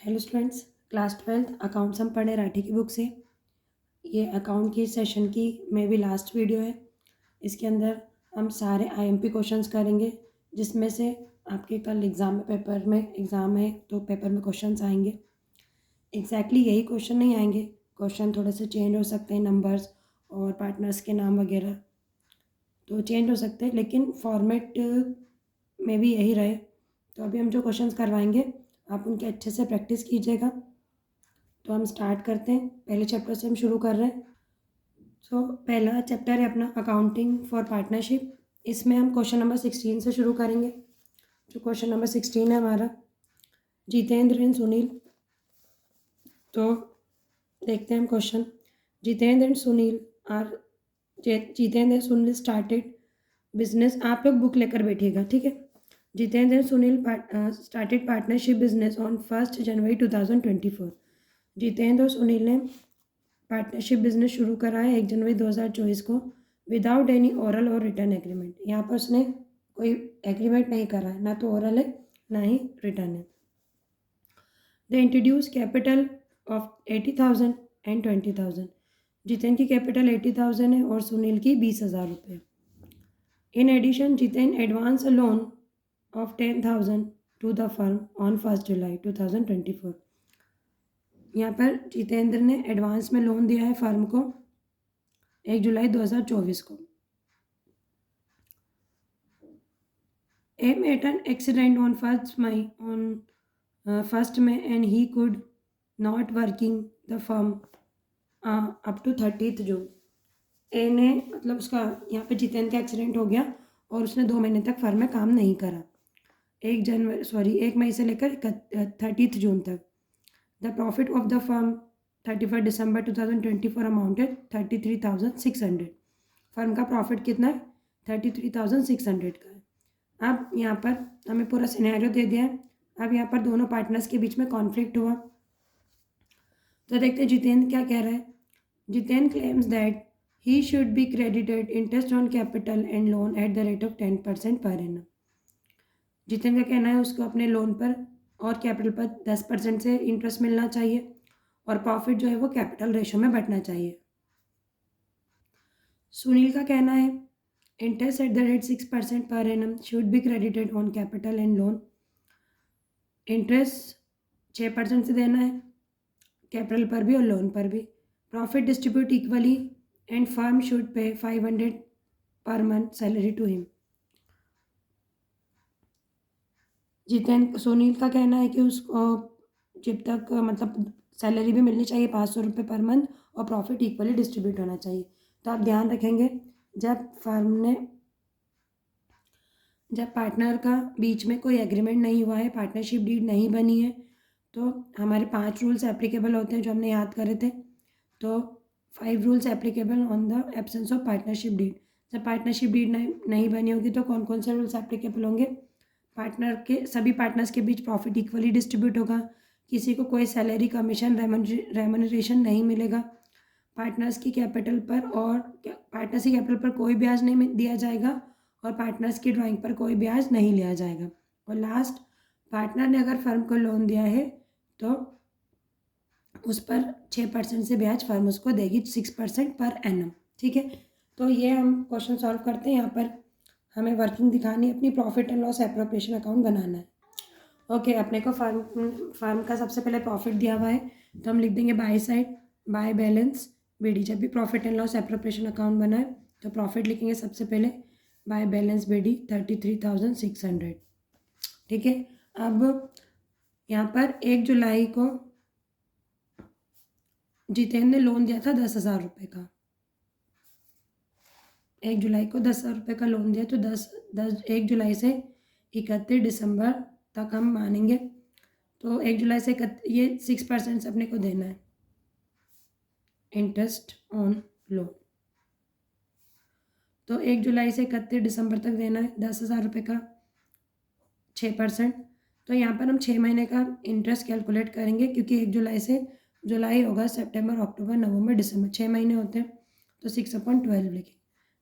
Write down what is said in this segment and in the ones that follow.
Hello students, class 12th accounts हम पढ़े राठी की बुक से। ये अकाउंट की सेशन की मे भी लास्ट वीडियो है। इसके अंदर हम सारे आईएमपी क्वेश्चंस करेंगे, जिसमें से आपके कल एग्ज़ाम है तो पेपर में क्वेश्चंस आएंगे। एग्जैक्टली यही क्वेश्चन नहीं आएंगे, क्वेश्चन थोड़े से चेंज हो सकते हैं, नंबर्स और पार्टनर्स के नाम वगैरह तो चेंज हो सकते हैं, लेकिन फॉर्मेट में भी यही रहे। तो अभी हम जो क्वेश्चंस करवाएंगे आप उनकी अच्छे से प्रैक्टिस कीजिएगा। तो हम स्टार्ट करते हैं, पहले चैप्टर से हम शुरू कर रहे हैं। पहला चैप्टर है अपना अकाउंटिंग फॉर पार्टनरशिप। इसमें हम क्वेश्चन नंबर 16 से शुरू करेंगे। जो क्वेश्चन नंबर 16 है हमारा, जितेंद्र एंड सुनील। तो देखते हैं हम question. Jitendra and Sunil are Jitendra and Sunil started business. आप लोग बुक लेकर बैठिएगा, ठीक है। Jitendra and Sunil started partnership business on 1 January 2024। Jitendra और सुनील ने पार्टनरशिप बिजनेस शुरू करा है 1 जनवरी 2024 को, विदाउट एनी ओरल और रिटर्न एग्रीमेंट। यहाँ पर उसने कोई एग्रीमेंट नहीं करा है, ना तो ओरल है ना ही रिटर्न है। They introduce capital of 80,000 and 20,000। Jiten की कैपिटल 80,000 है और सुनील की 20,000 रुपये। In addition Jiten advance a loan of 10,000 to the firm on 1 July 2024। यहाँ पर जितेंद्र ने एडवांस में लोन दिया है फर्म को 1 जुलाई 2024 को। A met an accident on 1st May and he could not working the firm up to 30th June। ए ने मतलब उसका यहाँ पे जितेंद्र का एक्सीडेंट हो गया और उसने 2 महीने तक फर्म में काम नहीं करा, 1 मई से लेकर 30th जून तक। The profit of the firm 31 December 2024 amounted 33,600। Firm का प्रॉफिट कितना है? 33,600 का है। अब यहाँ पर हमें पूरा सिनेरियो दे दिया है। अब यहाँ पर दोनों पार्टनर्स के बीच में कॉन्फ्लिक्ट हुआ, तो देखते हैं जितेंद्र क्या कह रहा है। Jitendra claims that he should be credited interest on capital and loan at the rate of 10% per annum. Jitendra का कहना है उसको अपने लोन पर और कैपिटल पर 10% से इंटरेस्ट मिलना चाहिए और प्रॉफिट जो है वो कैपिटल रेशो में बढ़ना चाहिए। सुनील का कहना है interest at the rate 6% per annum should be credited on capital and loan. Interest 6% से देना है, कैपिटल पर भी और लोन पर भी। Profit distribute equally and firm should pay 500 per month salary to him. Sunil का कहना है कि उसको जब तक मतलब सैलरी भी मिलनी चाहिए 500 रुपये पर मंथ और प्रॉफिट इक्वली डिस्ट्रीब्यूट होना चाहिए। तो आप ध्यान रखेंगे, जब पार्टनर का बीच में कोई एग्रीमेंट नहीं हुआ है, पार्टनरशिप डीड नहीं बनी है, तो हमारे 5 रूल्स एप्लीकेबल होते हैं जो हमने याद करे थे। तो 5 rules applicable on the absence of partnership deed. जब पार्टनरशिप डीड नहीं बनी होगी तो कौन कौन से रूल्स एप्लीकेबल होंगे? सभी पार्टनर्स के बीच प्रॉफिट इक्वली डिस्ट्रीब्यूट होगा, किसी को कोई सैलरी कमीशन रेमनरेशन नहीं मिलेगा, पार्टनर्स की कैपिटल पर कोई ब्याज नहीं दिया जाएगा और पार्टनर्स की ड्राइंग पर कोई ब्याज नहीं लिया जाएगा। और लास्ट, पार्टनर ने अगर फर्म को लोन दिया है तो उस पर 6% से ब्याज फर्म उसको देगी, 6% पर एनम, ठीक है। तो ये हम क्वेश्चन सॉल्व करते हैं। यहाँ पर हमें वर्किंग दिखानी है, अपनी profit and loss appropriation account बनाना है। ओके, अपने को फर्म का सबसे पहले प्रॉफिट दिया हुआ है तो हम लिख देंगे by side by balance BD. जब भी profit and loss appropriation account बनाए तो प्रॉफिट लिखेंगे सबसे पहले बाय बैलेंस बीडी 33,600, ठीक है। अब यहाँ पर 1 जुलाई को जितेंद्र ने लोन दिया था 10,000 रुपये का। 1 जुलाई को 10,000 रुपये का लोन दिया, तो 1 जुलाई से 31 दिसंबर तक हम मानेंगे। तो 1 जुलाई से ये 6% अपने को देना है इंटरेस्ट ऑन लोन। तो 1 जुलाई से 31 दिसंबर तक देना है 10,000 रुपये का 6%। तो यहाँ पर हम 6 महीने का इंटरेस्ट कैलकुलेट करेंगे, क्योंकि 1 जुलाई से जुलाई, अगस्त, सितंबर, अक्टूबर, नवंबर, दिसंबर 6 महीने होते हैं। तो 6/12 लिखें।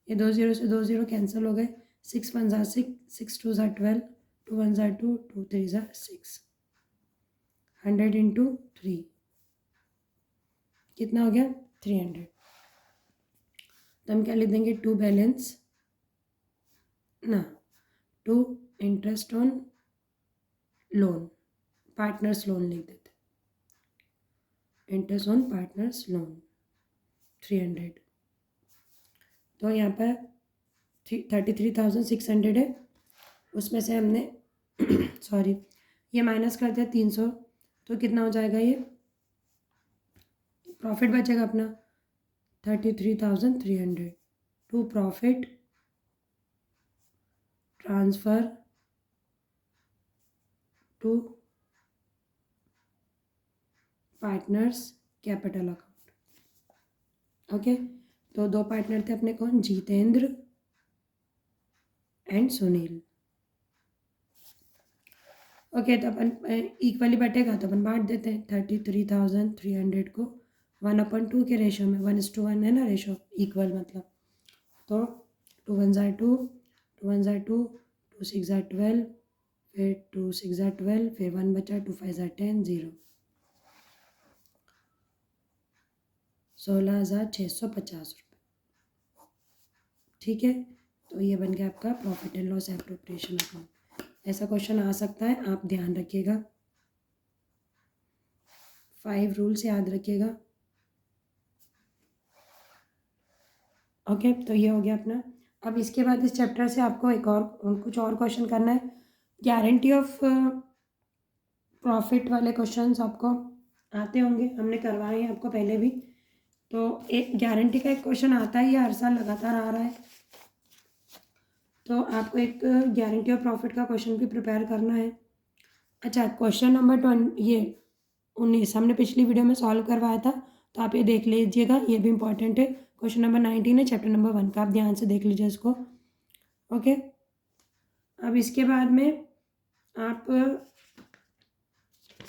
ये 2 0 से 2 0 कैंसिल हो गए। 6 1 6, 6 2 12, 2 1 2, 2 3 6। 100 इंटू 3 कितना हो गया 300। तो हम क्या लिख देंगे टू बैलेंस ना to interest on loan partners loan लिख देते, इंटरेस्ट ऑन पार्टनर्स लोन 300। तो यहाँ पर 33,600 है, उसमें से हमने सॉरी ये माइनस करते हैं 300, तो कितना हो जाएगा ये प्रॉफिट बचेगा अपना 33,300 to profit transfer to partners capital account. Okay, तो दो पार्टनर थे अपने कौन, जितेंद्र एंड सुनील। ओके, तो अपन इक्वली बटेगा तो अपन बांट देते हैं 33,300 को 1/2 के रेशो में, 1:1 है ना रेशो, इक्वल मतलब। तो 2 1 ज़ा 2, 2 1 ज़ा 2, 2 6 ज़ा 12, फिर 2 6 ज़ा 12, फिर 1 बचा, 2 5 ज़ा 10, 0, 16,650 रुपये। ठीक है, तो ये बन गया आपका profit and loss appropriation account. ऐसा क्वेश्चन आ सकता है, आप ध्यान रखिएगा, 5 रूल्स याद रखिएगा। ओके, तो ये हो गया अपना। अब इसके बाद इस चैप्टर से आपको एक और कुछ और क्वेश्चन करना है, गारंटी ऑफ प्रॉफिट वाले क्वेश्चंस आपको आते होंगे, हमने करवाए हैं आपको पहले भी। तो एक गारंटी का एक क्वेश्चन आता है, ये हर साल लगातार आ रहा है, तो आपको एक गारंटी ऑफ प्रॉफिट का क्वेश्चन भी प्रिपेयर करना है। अच्छा, क्वेश्चन नंबर 19 हमने पिछली वीडियो में सॉल्व करवाया था, तो आप ये देख लीजिएगा, ये भी इंपॉर्टेंट है। क्वेश्चन नंबर 19 है चैप्टर नंबर 1 का, आप ध्यान से देख लीजिए इसको। ओके, अब इसके बाद में आप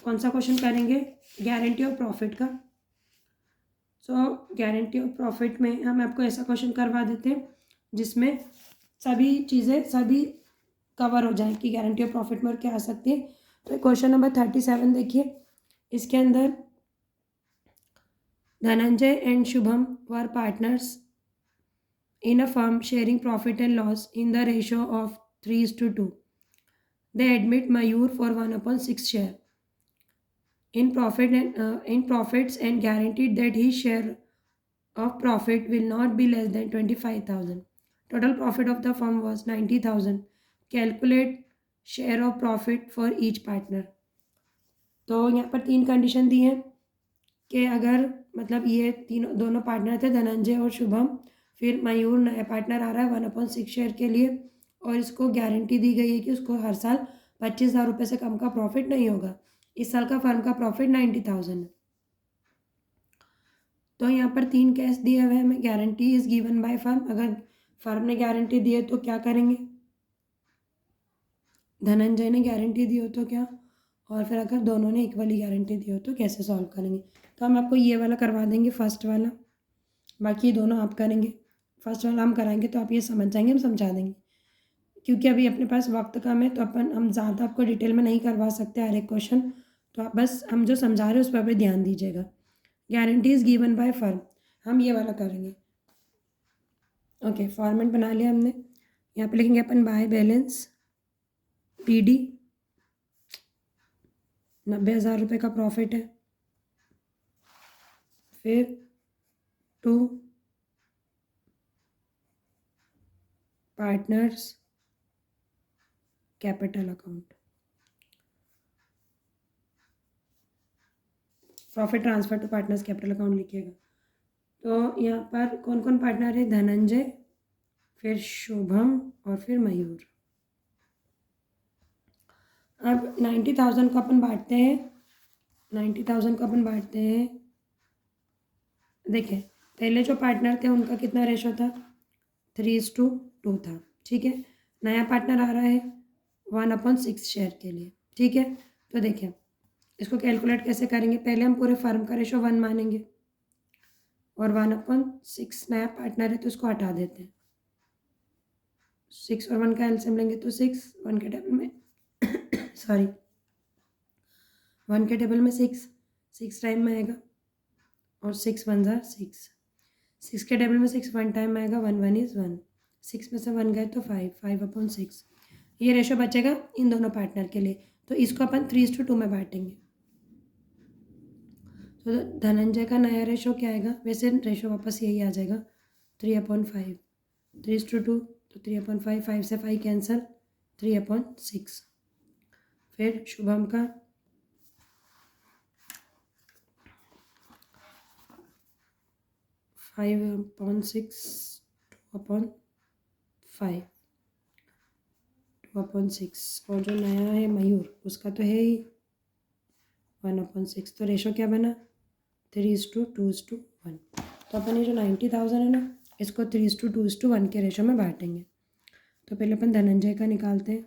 कौन सा क्वेश्चन करेंगे, गारंटी ऑफ प्रॉफिट का। सो गारंटी ऑफ प्रॉफिट में हम आपको ऐसा क्वेश्चन करवा देते हैं जिसमें सभी चीज़ें सभी कवर हो जाए कि गारंटी ऑफ प्रॉफिट में और क्या आ सकती है। तो क्वेश्चन नंबर 37 देखिए, इसके अंदर Dhananjay and Shubham were partners in a firm sharing profit and loss in the ratio of 3:2. They admit Mayur for 1/6 share in profits and guaranteed that his share of profit will not be less than 25,000. Total profit of the firm was 90,000. Calculate share of profit for each partner. तो यहाँ पर 3 condition दी हैं कि अगर मतलब ये तीनों दोनों पार्टनर थे धनंजय और शुभम, फिर मयूर नया पार्टनर आ रहा है 1/6 शेयर के लिए, और इसको गारंटी दी गई है कि उसको हर साल 25,000 रुपये से कम का प्रॉफिट नहीं होगा। इस साल का फर्म का प्रॉफिट 90,000 है। तो यहाँ पर 3 केस दिए हुए हैं, guarantee is given by firm, अगर फर्म ने गारंटी दी है तो क्या करेंगे, धनंजय ने गारंटी दी हो तो क्या, और फिर अगर दोनों ने इक्वली गारंटी दी हो तो कैसे सॉल्व करेंगे। तो हम आपको ये वाला करवा देंगे फर्स्ट वाला, बाकी दोनों आप करेंगे। फर्स्ट वाला हम कराएंगे तो आप ये समझ जाएंगे, हम समझा देंगे, क्योंकि अभी अपने पास वक्त कम है तो हम ज़्यादा आपको डिटेल में नहीं करवा सकते हर एक क्वेश्चन, तो आप बस हम जो समझा रहे हैं उस पर भी ध्यान दीजिएगा। Guarantee is given by firm, हम ये वाला करेंगे। ओके, फॉर्मेट बना लिया हमने, यहाँ पे लिखेंगे अपन बाय बैलेंस PD 90,000 रुपये का प्रॉफिट है, फिर to partners capital account, profit transfer to partners capital account लिखिएगा। तो यहाँ पर कौन कौन पार्टनर है, धनंजय, फिर शुभम और फिर मयूर। अब 90,000 को अपन बांटते हैं, 90,000 को अपन बांटते हैं, देखिए पहले जो पार्टनर थे उनका कितना रेशो था 3:2 था, ठीक है। नया पार्टनर आ रहा है 1/6 शेयर के लिए, ठीक है। तो देखिए इसको कैलकुलेट कैसे करेंगे, पहले हम पूरे फर्म का रेशो 1 मानेंगे और 1/6 नया पार्टनर है तो उसको हटा देते हैं, 6 और 1 का एलसीएम लेंगे तो 6, 1 के टेबल में सॉरी 1 के टेबल में 6 टाइम में आएगा और 6 1 ज़ा 6 के टेबल में 6 1 टाइम में आएगा, 1 1 इज़ 1, 6 में से 1 गए तो 5/6। ये रेशो बचेगा इन दोनों पार्टनर के लिए, तो इसको अपन 3:2 में बांटेंगे। तो धनंजय का नया रेशो क्या आएगा, वैसे रेशो वापस यही आ जाएगा 3/5, 3:2, तो 3/5, 5 से 5 कैंसिल, 3/6। फिर शुभम का 5/6, 2/5, 2/6, और जो नया है मयूर उसका तो है ही 1/6। तो रेशो क्या बना 3:2:1। तो अपन ये जो 90,000 है ना, इसको 3:2:1 के रेशो में बांटेंगे। तो पहले अपन धनंजय का निकालते हैं।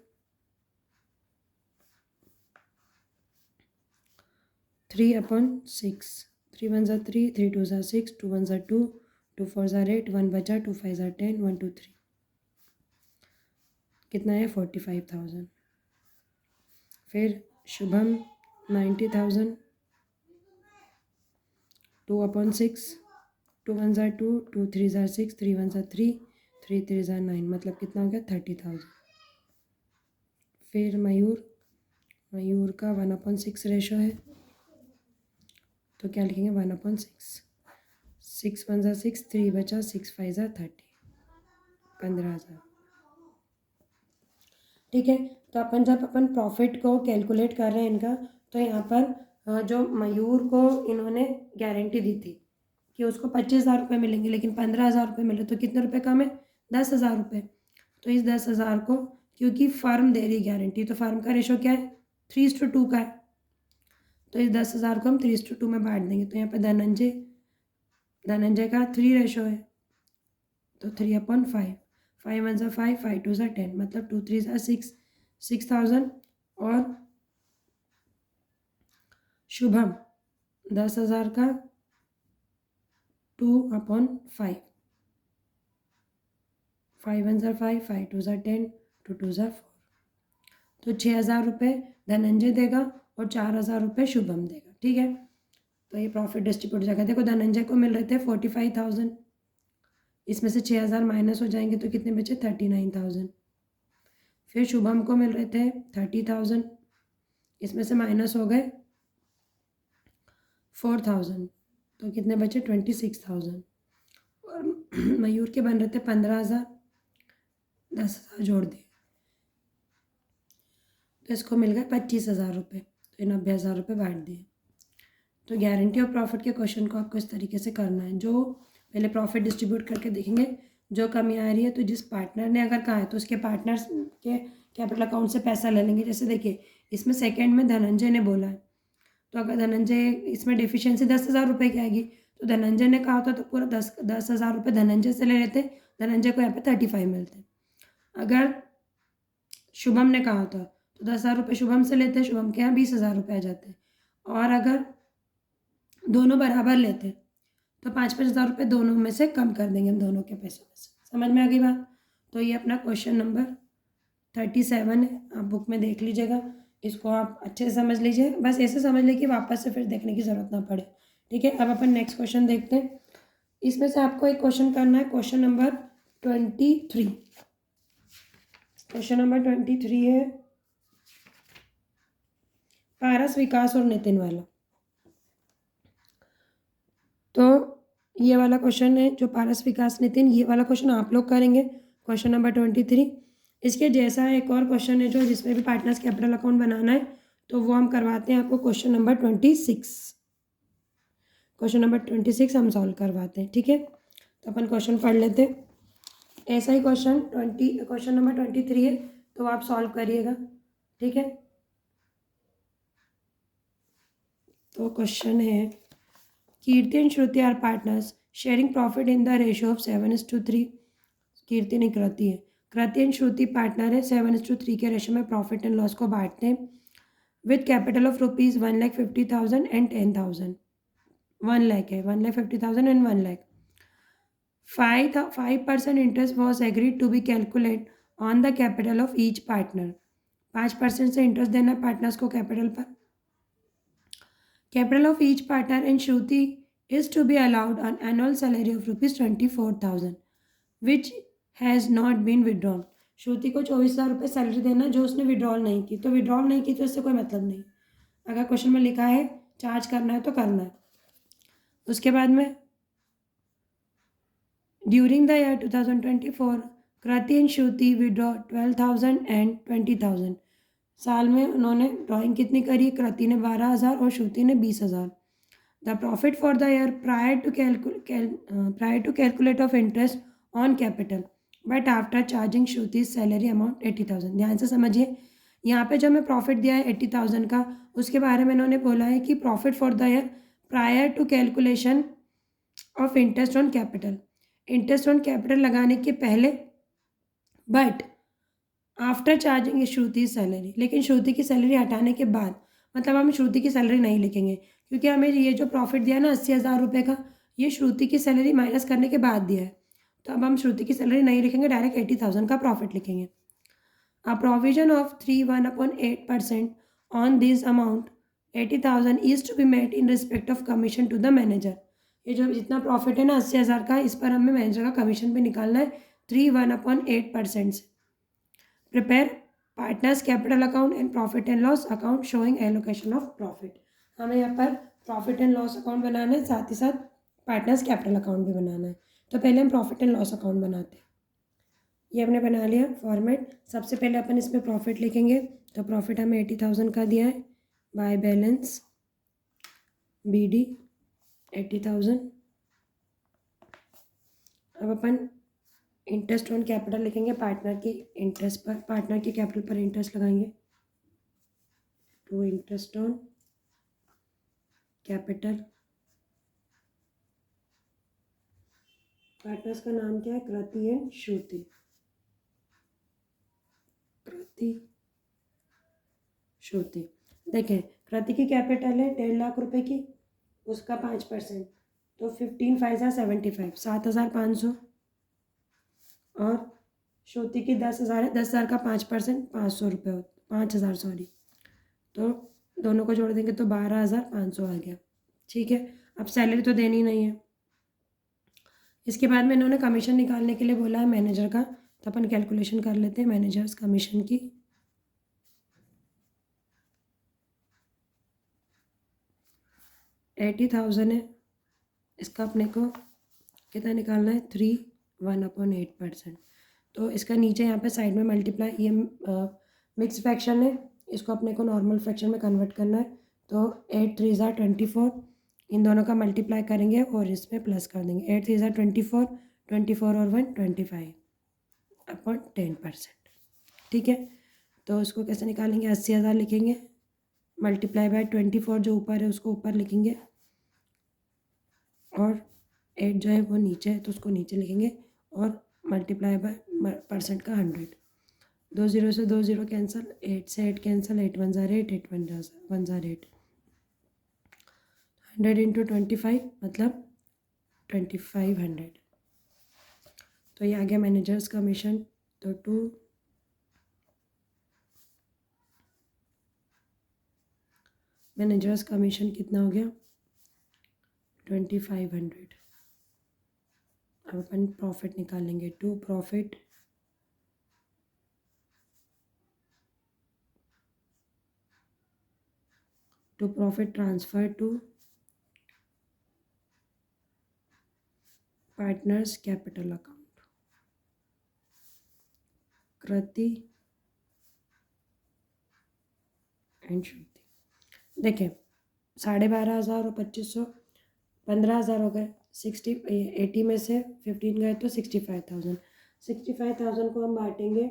3/6, 3 1 ज़ा 3, 3 2 ज़ा 6, 2 1 ज़ा 2, 2 4 ज़ा 8, 1 बचा, 2 5 ज़ा 10, 1 2 3, कितना है 45,000। फिर शुभम 90,000, 2/6, 2 1 ज़ा 2, 2 3 ज़ा 6, 3 1 ज़ा 3, 3 3 ज़ा 9, मतलब कितना हो गया 30,000। फिर मयूर का 1/6 रेशो है, तो क्या लिखेंगे 1/6, 6 1 ज़ा 6, 3 बचा, 6 5 ज़ा 30, 15,000। ठीक है, तो जब अपन प्रॉफिट को कैलकुलेट कर रहे हैं इनका, तो यहाँ पर जो मयूर को इन्होंने गारंटी दी थी कि उसको 25,000 रुपये मिलेंगे, लेकिन 15,000 रुपये मिले, तो कितने रुपये कम है 10,000 रुपये। तो इस 10,000 को, क्योंकि फर्म दे रही गारंटी, तो फर्म का रेशो क्या है 3:2 का है, तो इस 10,000 को हम 3:2 में बांट देंगे। तो यहाँ पर धनंजय का 3 रेशो है, तो 3/5, 5 1 ज़ा 5, 5 2 ज़ा 10, मतलब 2 3 ज़ा 6,000। और शुभम 10,000 का 2/5, 5 1 ज़ा 5, 5 2 ज़ा 10, 2 2 ज़ा 4, तो 6,000 रुपये धनंजय देगा और 4,000 रुपये शुभम देगा। ठीक है, तो ये प्रॉफिट डिस्ट्रीब्यूट हो जाएगा। देखो धनंजय को मिल रहे थे 45,000, इसमें से 6,000 माइनस हो जाएंगे तो कितने बचे 39,000। फिर शुभम को मिल रहे थे 30,000, इसमें से माइनस हो गए 4,000, तो कितने बचे 26,000। और मयूर के बन रहे थे 15,000, 10,000 जोड़ दिए, तो इसको मिल गए 25,000 रुपये, तो इन 90,000 रुपये बांट दिए। तो गारंटी ऑफ प्रॉफिट के क्वेश्चन को आपको इस तरीके से करना है। जो पहले प्रॉफिट डिस्ट्रीब्यूट करके देखेंगे, जो कमी आ रही है तो जिस पार्टनर ने अगर कहा है तो उसके पार्टनर्स के कैपिटल अकाउंट से पैसा ले लेंगे। जैसे देखिए इसमें सेकंड में धनंजय ने बोला है, तो अगर धनंजय इसमें डिफिशियंसी 10,000 रुपये की आएगी, तो धनंजय ने कहा होता तो पूरा 10,000 रुपये धनंजय से ले लेते, धनंजय को यहाँ पे 35 मिलते। अगर शुभम ने कहा होता तो 10,000 रुपये शुभम से लेते, शुभम के यहाँ 20,000 रुपये आ जाते। और अगर दोनों बराबर लेते तो 5,000 रुपये दोनों में से कम कर देंगे हम दोनों के पैसों में से। समझ में आ गई बात। तो ये अपना क्वेश्चन नंबर 37 है, आप बुक में देख लीजिएगा, इसको आप अच्छे से समझ लीजिए, बस ऐसे समझ लीजिए कि वापस से फिर देखने की ज़रूरत ना पड़े। ठीक है, अब अपन नेक्स्ट क्वेश्चन देखते हैं। इसमें से आपको एक क्वेश्चन करना है, क्वेश्चन नंबर 23। क्वेश्चन नंबर 23 है पारस, विकास और नितिन वाला। तो ये वाला क्वेश्चन है जो पारस, विकास, नितिन, ये वाला क्वेश्चन आप लोग करेंगे, क्वेश्चन नंबर 23। इसके जैसा एक और क्वेश्चन है जो जिसमें भी पार्टनर्स कैपिटल अकाउंट बनाना है, तो वो हम करवाते हैं आपको क्वेश्चन नंबर 26। क्वेश्चन नंबर 26 हम सॉल्व करवाते हैं। ठीक है, तो अपन क्वेश्चन पढ़ लेते हैं। ऐसा ही क्वेश्चन नंबर 23 है, तो आप सॉल्व करिएगा। ठीक है, तो क्वेश्चन है Kirti and Shruti are partners sharing profit in the ratio of 7:3। Kirti नहीं कृति है, कृति एंड श्रुति पार्टनर है, 7:3 के रेशियो में प्रॉफिट एंड लॉस को बांटते हैं with capital of rupees 1,50,000 and 10,000। 1 lakh है, 1,50,000 and 1 lakh. 5% interest was agreed to be calculate on the capital of each partner. 5% से इंटरेस्ट देना पार्टनर्स को कैपिटल पर। Capital of each partner in Shruti is to be allowed an annual salary of rupees 24,000 which has not been withdrawn. श्रुति को 24,000 रुपये salary देना जो उसने withdrawal नहीं की, तो विड्रॉल नहीं की तो इससे कोई मतलब नहीं। अगर क्वेश्चन में लिखा है चार्ज करना है तो करना है। उसके बाद में during the year 2024 Kriti and Shruti withdraw 12,000 and 20,000। साल में उन्होंने ड्राइंग कितनी करी? कृति ने 12,000 और श्रुति ने 20,000। The profit for the year prior to calculate of interest on capital but after charging Shruti salary amount 80,000। ध्यान से समझिए, यहाँ पे जो हमें प्रॉफिट दिया है 80,000 का, उसके बारे में इन्होंने बोला है कि profit for the year prior to calculation of interest on capital, interest on capital लगाने के पहले, but after charging Shruti salary, लेकिन श्रुति की सैलरी हटाने के बाद, मतलब हम श्रुति की सैलरी नहीं लिखेंगे क्योंकि हमें ये जो प्रॉफिट दिया ना 80,000 रुपये का, ये श्रुति की सैलरी माइनस करने के बाद दिया है, तो अब हम श्रुति की सैलरी नहीं लिखेंगे, डायरेक्ट 80,000 का प्रॉफिट लिखेंगे। A provision of 3.1/8% on this amount 80,000 is to be made in respect of commission to the manager। ये जो जितना प्रॉफिट है ना 80,000 का, इस पर हमें मैनेजर का कमीशन भी निकालना है 3.1/8% से। Prepare partners capital account and profit and loss account showing allocation of profit. हमें यहाँ पर प्रॉफिट एंड लॉस अकाउंट बनाना है, साथ ही साथ पार्टनर्स कैपिटल अकाउंट भी बनाना है। तो पहले हम प्रॉफिट एंड लॉस अकाउंट बनाते हैं। ये हमने बना लिया फॉर्मेट। सबसे पहले अपन इसमें प्रॉफिट लिखेंगे, तो प्रॉफिट हमें 80,000 का दिया है, बाय बैलेंस BD 80,000। अब अपन इंटरेस्ट ऑन कैपिटल लिखेंगे, पार्टनर की इंटरेस्ट पर, पार्टनर की कैपिटल पर इंटरेस्ट लगाएंगे, to interest on capital. Partners का नाम क्या है? कृति एंड श्रुति। कृति श्रुति। देखें, कृति की कैपिटल है 1.5 लाख रुपए की, उसका 5%, तो 15 5 75, 7,500। और श्रुति की 10,000 है, 10,000 का 5%, 500 रुपये, 5,000 सॉरी, तो दोनों को जोड़ देंगे तो 12,500 आ गया। ठीक है, अब सैलरी तो देनी नहीं है। इसके बाद में इन्होंने कमीशन निकालने के लिए बोला है मैनेजर का, तो अपन कैलकुलेशन कर लेते हैं मैनेजर्स कमीशन की। $80,000 है, इसका अपने को कितना निकालना है? 3.1/8%। तो इसका नीचे यहाँ पे साइड में मल्टीप्लाई, ये मिक्स फ्रैक्शन है, इसको अपने को नॉर्मल फ्रैक्शन में कन्वर्ट करना है, तो 8 3 24, इन दोनों का मल्टीप्लाई करेंगे और इसमें प्लस कर देंगे। 8 3 24, 24 और 1 25/10%। ठीक है, तो उसको कैसे निकालेंगे? 80,000 लिखेंगे, मल्टीप्लाई बाय 24 जो ऊपर है उसको ऊपर लिखेंगे, और 8 जो है वो नीचे है तो उसको नीचे लिखेंगे, और मल्टीप्लाई बाय परसेंट का 100। 2 0 से 2 0 कैंसिल, 8 से 8 कैंसिल, 8 1 जार 8, 8 1 जार 8, 100 इंटू 25 मतलब 2500। तो ये आ गया मैनेजर्स कमीशन। तो 2 मैनेजर्स कमीशन कितना हो गया? 2500। अब अपन प्रॉफिट निकालेंगे, to profit transfer to partners capital account, Kriti and Shruti. देखें, 12,500 और 2,500, 15,000 हो गए, 80 में से 15 गए तो 65,000। 65,000 को हम बांटेंगे,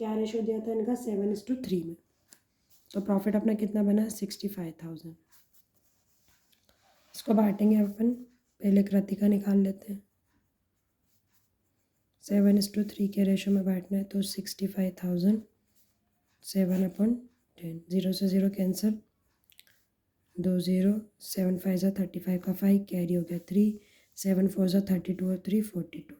क्या रेशो दिया था इनका? 7:3 में। तो प्रॉफिट अपना कितना बना? 65,000। इसको बांटेंगे अपन, पहले कृति का निकाल लेते हैं। 7:3 के रेशो में बांटना है, तो 65,000 7/10, 0 से 0 कैंसिल, 2 0, 7 5 35 का 5 कैरी हो गया 3, 7 4 32 और 3 42,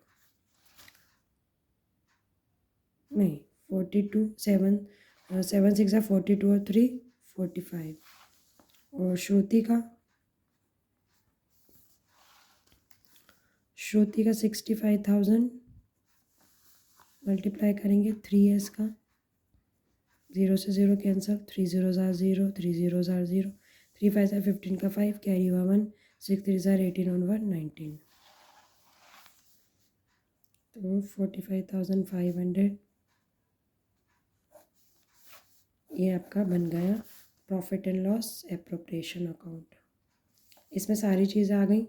नहीं 42, 7 7 6 42 और 3 45। और श्रुति का श्रुति का 65,000 मल्टीप्लाई करेंगे 3s का, 0 से 0 कैंसिल, 3 0 ज़ार 0, 3 0 ज़ार 0, 3 5 ज़ार 15 का 5, कैरी हुआ 1, 6 3 ज़ार 18 on 1 19, तो 45,500 ये आपका बन गया profit and loss appropriation account. इसमें सारी चीज़ें आ गई।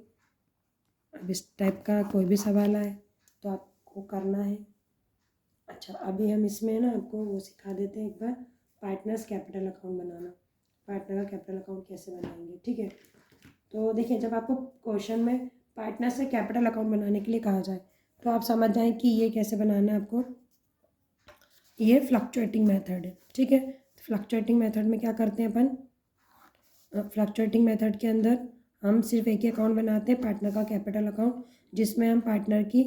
अब इस टाइप का कोई भी सवाल आए तो आपको करना है। अच्छा, अभी हम इसमें ना आपको वो सिखा देते हैं एक बार, पार्टनर्स कैपिटल अकाउंट बनाना। पार्टनर का कैपिटल अकाउंट कैसे बनाएंगे, ठीक है। तो देखिए, जब आपको क्वेश्चन में पार्टनर से कैपिटल अकाउंट बनाने के लिए कहा जाए तो आप समझ जाएं कि ये कैसे बनाना है आपको। ये फ्लक्चुएटिंग मेथड है, ठीक है। फ्लक्चुएटिंग मेथड में क्या करते हैं अपन, फ्लक्चुएटिंग मेथड के अंदर हम सिर्फ एक ही अकाउंट बनाते हैं, पार्टनर का कैपिटल अकाउंट, जिसमें हम पार्टनर की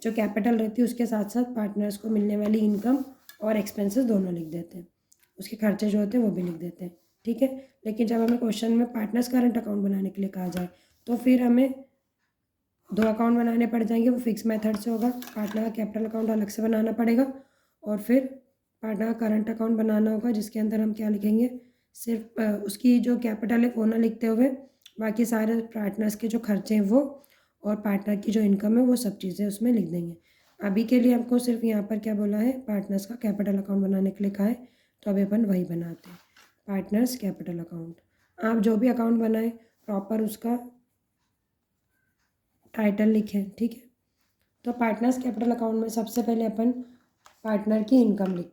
जो कैपिटल रहती है उसके साथ साथ पार्टनर्स को मिलने वाली इनकम और एक्सपेंसेस दोनों लिख देते हैं, उसके खर्चे जो होते हैं वो भी लिख देते हैं, ठीक है। लेकिन जब हमें क्वेश्चन में पार्टनर्स करंट अकाउंट बनाने के लिए कहा जाए तो फिर हमें 2 अकाउंट बनाने पड़ जाएंगे। वो फिक्स मेथड से होगा, पार्टनर का कैपिटल अकाउंट अलग से बनाना पड़ेगा और फिर पार्टनर का करंट अकाउंट बनाना होगा, जिसके अंदर हम क्या लिखेंगे, सिर्फ उसकी जो कैपिटल है वो ना लिखते हुए बाकी सारे पार्टनर्स के जो खर्चे हैं वो और पार्टनर की जो इनकम है वो सब चीज़ें उसमें लिख देंगे। अभी के लिए हमको सिर्फ यहाँ पर क्या बोला है, पार्टनर्स का कैपिटल अकाउंट बनाने के लिए कहा है, तो अभी अपन वही बनाते हैं, पार्टनर्स कैपिटल अकाउंट। आप जो भी अकाउंट बनाएं प्रॉपर उसका टाइटल लिखें, ठीक है। तो पार्टनर्स कैपिटल अकाउंट में सबसे पहले अपन पार्टनर की इनकम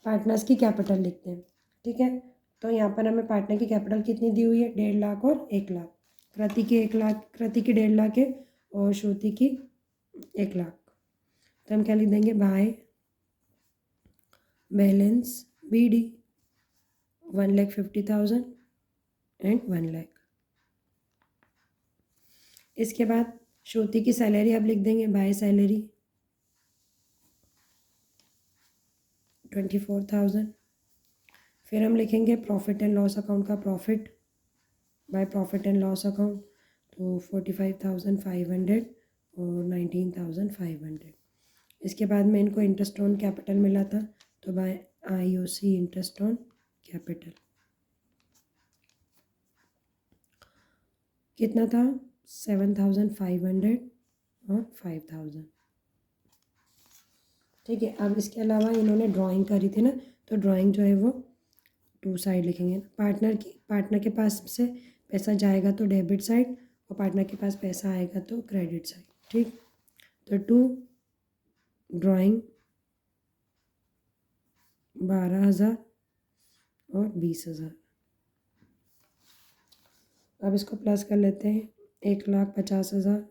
पार्टनर्स की कैपिटल लिखते हैं, ठीक है। तो यहाँ पर हमें पार्टनर की कैपिटल कितनी दी हुई है, 1.5 लाख और 1 लाख। कृति की 1 लाख, कृति की 1.5 लाख है और श्रुति की 1 लाख। तो हम क्या लिख देंगे, by balance BD 1,50,000 and 1 lakh. इसके बाद श्रुति की सैलरी अब लिख देंगे, बाय सैलरी 24,000। फिर हम लिखेंगे प्रॉफिट एंड लॉस अकाउंट का profit, by profit and loss account, तो 45,500 और 19,500। इसके बाद में इनको इंटरेस्ट ऑन कैपिटल मिला था, तो by IOC interest on capital कितना था, 7,500 और 5,000, ठीक है। अब इसके अलावा इन्होंने ड्राइंग करी थी ना, तो ड्राइंग जो है वो 2 साइड लिखेंगे। पार्टनर के पास से पैसा जाएगा तो डेबिट साइड और पार्टनर के पास पैसा आएगा तो क्रेडिट साइड, ठीक। तो 2 ड्राइंग 12,000 और 20,000। अब इसको प्लस कर लेते हैं, 1,50,000,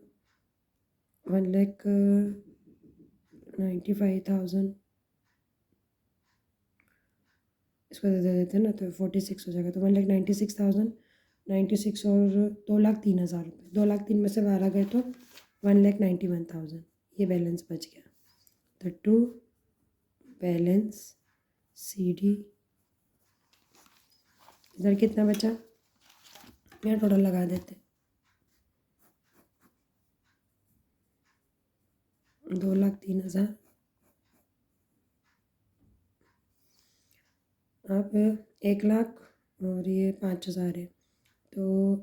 1,95,000, इसको दे देते हैं ना तो 46 हो जाएगा, तो 1,96,000, 96 और 2,03,000 रुपये, 2,03,000 में से 12 गए तो 1,91,000, ये बैलेंस बच गया। तो 2 बैलेंस CD, इधर कितना बचा, यहाँ टोटल लगा देते, 2,03,000। अब 1 लाख और ये 5,000 है, तो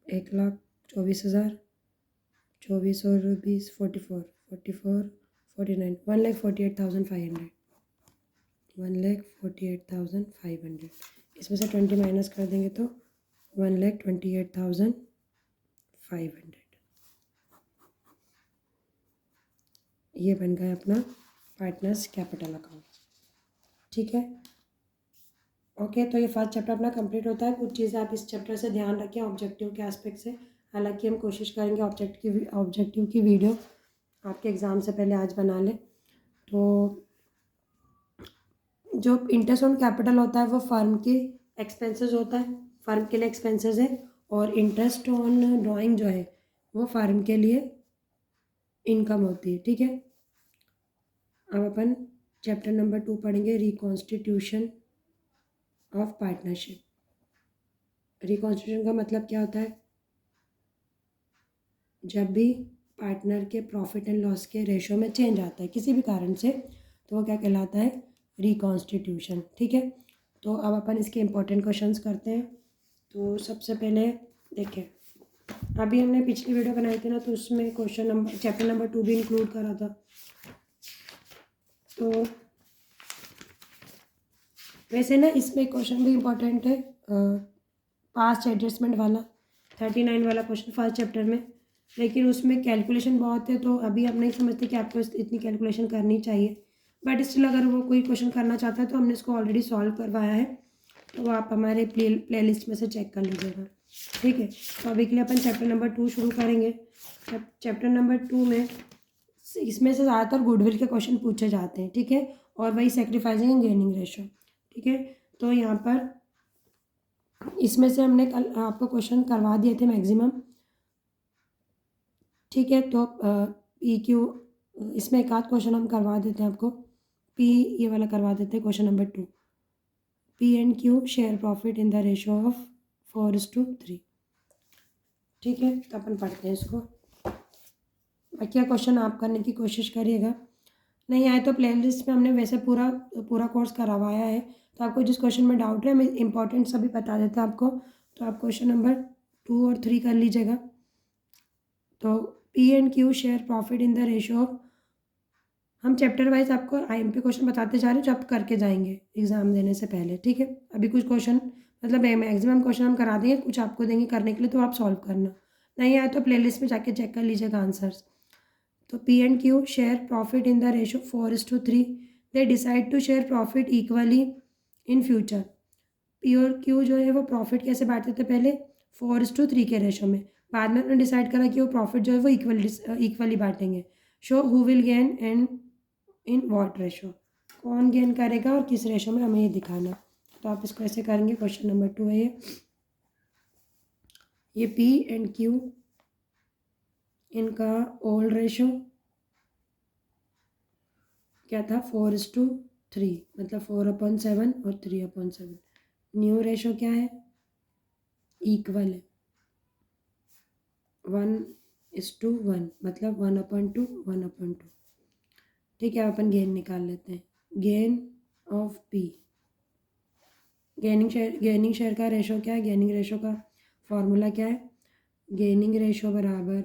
1,24,000, 24 और 20 44 44 49, 1,48,500, 1,48,500। इसमें से 20 माइनस कर देंगे तो 1,28,500। ये बन गया अपना पार्टनर्स कैपिटल अकाउंट, ठीक है। ओके, तो ये फर्स्ट चैप्टर अपना कंप्लीट होता है। कुछ चीज़ें आप इस चैप्टर से ध्यान रखें ऑब्जेक्टिव के एस्पेक्ट से। हालांकि हम कोशिश करेंगे ऑब्जेक्टिव की वीडियो आपके एग्ज़ाम से पहले आज बना लें। तो जो इंटरेस्ट ऑन कैपिटल होता है वो फर्म के एक्सपेंसेस होता है, फर्म के लिए एक्सपेंसेस है, और इंटरेस्ट ऑन ड्राइंग जो है वो फर्म के लिए इनकम होती है, ठीक है। अब अपन चैप्टर नंबर 2 पढ़ेंगे, रिकॉन्स्टिट्यूशन ऑफ पार्टनरशिप। रिकॉन्स्टिट्यूशन का मतलब क्या होता है, जब भी पार्टनर के प्रॉफिट एंड लॉस के रेशो में चेंज आता है किसी भी कारण से, तो वो क्या कहलाता है, रिकॉन्स्टिट्यूशन। ठीक है, तो अब अपन इसके इम्पोर्टेंट क्वेश्चंस करते हैं। तो सबसे पहले देखें, अभी हमने पिछली वीडियो बनाई थी ना, तो उसमें क्वेश्चन नंबर चैप्टर नंबर 2 भी इंक्लूड करा था। तो वैसे ना इसमें क्वेश्चन भी इम्पोर्टेंट है, पास्ट एडजस्टमेंट वाला 39 वाला क्वेश्चन फर्स्ट चैप्टर में, लेकिन उसमें कैलकुलेशन बहुत है, तो अभी हम नहीं समझते कि आपको इतनी कैलकुलेशन करनी चाहिए। बट स्टिल अगर वो कोई क्वेश्चन करना चाहता है तो हमने इसको ऑलरेडी सॉल्व करवाया है, तो वो आप हमारे प्लेलिस्ट में से चेक कर लीजिएगा। ठीक है, तो अभी के लिए अपन चैप्टर नंबर 2 शुरू करेंगे। चैप्टर नंबर 2 में इसमें से ज़्यादातर गुडविल के क्वेश्चन पूछे जाते हैं। ठीक है, और वही सेक्रीफाइसिंग एंड गेनिंग रेशो। ठीक है, तो यहाँ पर इसमें से हमने कल आपको क्वेश्चन करवा दिए थे मैक्सिमम। ठीक है, तो पी क्यू इसमें एक आध क्वेश्चन हम करवा देते हैं आपको। पी ये वाला करवा देते हैं, question number 2, P and Q share profit in the ratio of 4:3। ठीक है, तो अपन पढ़ते हैं इसको। बाकी क्वेश्चन आप करने की कोशिश करिएगा, नहीं आए तो प्लेलिस्ट में हमने वैसे पूरा कोर्स करवाया है, तो आपको जिस क्वेश्चन में डाउट है हम इम्पॉर्टेंट सभी बता देते हैं आपको। तो आप क्वेश्चन नंबर 2 और 3 कर लीजिएगा। तो P and Q share profit in the ratio of, हम चैप्टर वाइज आपको आईएमपी क्वेश्चन बताते जा रहे हैं जो आप करके जाएंगे एग्ज़ाम देने से पहले। ठीक है, अभी कुछ क्वेश्चन मतलब मैक्सिमम क्वेश्चन हम करा देंगे, कुछ आपको देंगे करने के लिए, तो आप सॉल्व करना, नहीं आए तो प्लेलिस्ट में जाके चेक कर लीजिएगा आंसर्स। तो P and Q share profit in the ratio 4:3। They decide to share profit equally in future. P और क्यू जो है वो प्रॉफिट कैसे बांटते थे, पहले 4:3 के रेशो में, बाद में उन्होंने डिसाइड करा कि वो प्रॉफिट जो है वो इक्वली बांटेंगे। Show who will gain and in what ratio, कौन गेन करेगा और किस रेशो में, हमें ये दिखाना। तो आप इसको ऐसे करेंगे, क्वेश्चन नंबर 2 है ये पी एंड क्यू इनका ओल्ड रेशो क्या था, 4:3, मतलब 4/7 और 3/7। न्यू रेशो क्या है, इक्वल है, 1:1, मतलब 1/2 1/2। ठीक है, अपन गेन निकाल लेते हैं। Gain of P, gaining share का रेशो क्या है, गेनिंग रेशो का फॉर्मूला क्या है, गेनिंग रेशो बराबर,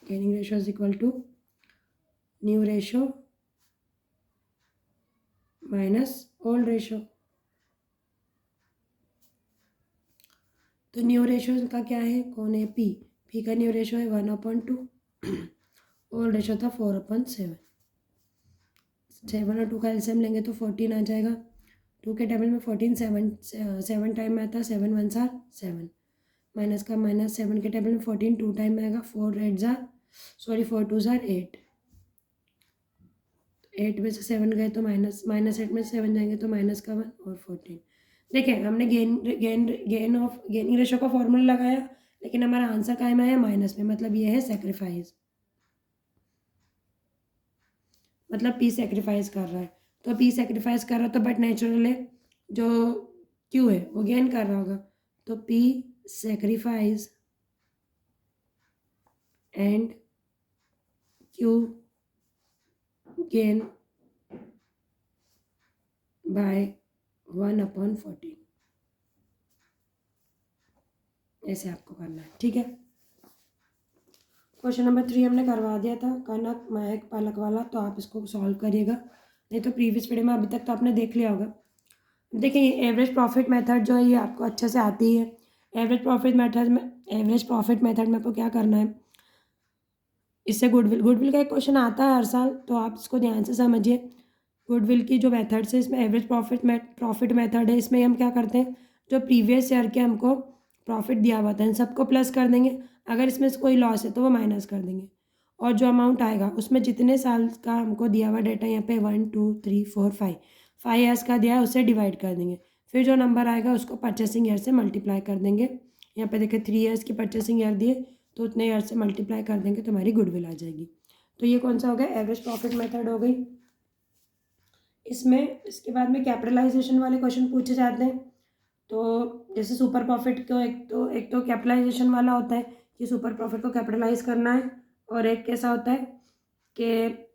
gaining ratio is equal to new ratio minus old ratio. तो न्यू रेशो का क्या है, कौन है, पी का न्यू रेशो है 1/2, ओल्ड रेशो था 4/7। 7 और 2 का एलसीएम लेंगे तो 14 आ जाएगा। 2 के टेबल में 14 7 टाइम में आता है, 7 1 जार 7, माइनस का माइनस, 7 के टेबल में 14 2 टाइम में आएगा, 4 8 जार 4 2 जार 8, 8 में से 7 गए तो -8 में से 7 जाएंगे तो -1 और 14। देखिए हमने गेनिंग रेशो का फॉर्मूला लगाया, लेकिन हमारा आंसर काहे में आया, माइनस में, मतलब ये है सेक्रीफाइस, मतलब पी सेक्रीफाइस कर रहा है। तो पी सेक्रीफाइस कर रहा है तो बट नेचुरल है, जो क्यू है वो गेन कर रहा होगा, तो P sacrifice and Q gain by 1/14, ऐसे आपको करना है। ठीक है, क्वेश्चन नंबर 3 हमने करवा दिया था, कनक महक पालक वाला, तो आप इसको सॉल्व करिएगा, नहीं तो प्रीवियस वीडियो में अभी तक तो आपने देख लिया होगा। देखिए एवरेज प्रॉफिट मेथड जो है ये आपको अच्छे से आती है। एवरेज प्रॉफिट मेथड में आपको क्या करना है, इससे गुडविल का एक क्वेश्चन आता है हर साल, तो आप इसको ध्यान से समझिए। गुडविल की जो मेथड्स है, इसमें एवरेज प्रॉफिट मेथड है, इसमें हम क्या करते हैं, जो प्रीवियस ईयर के हमको प्रॉफिट दिया हुआ था इन सबको प्लस कर देंगे, अगर इसमें से कोई लॉस है तो वो माइनस कर देंगे, और जो अमाउंट आएगा उसमें जितने साल का हमको दिया हुआ डेटा, यहाँ पे 1 2 3 4 5 ईयर्स का दिया है उससे डिवाइड कर देंगे, फिर जो नंबर आएगा उसको परचेसिंग ईयर से मल्टीप्लाई कर देंगे। यहाँ पे देखिए 3 ईयर्स की परचेसिंग ईयर दिए, तो उतने ईयर से मल्टीप्लाई कर देंगे तो हमारी गुडविल आ जाएगी। तो ये कौन सा हो गया, एवरेज प्रॉफिट मेथड हो गई। इसमें इसके बाद में कैपिटलाइजेशन वाले क्वेश्चन पूछे जाते हैं, तो जैसे सुपर प्रॉफिट को एक तो कैपिटलाइजेशन वाला होता है कि सुपर प्रॉफिट को कैपिटलाइज करना है, और एक कैसा होता है कि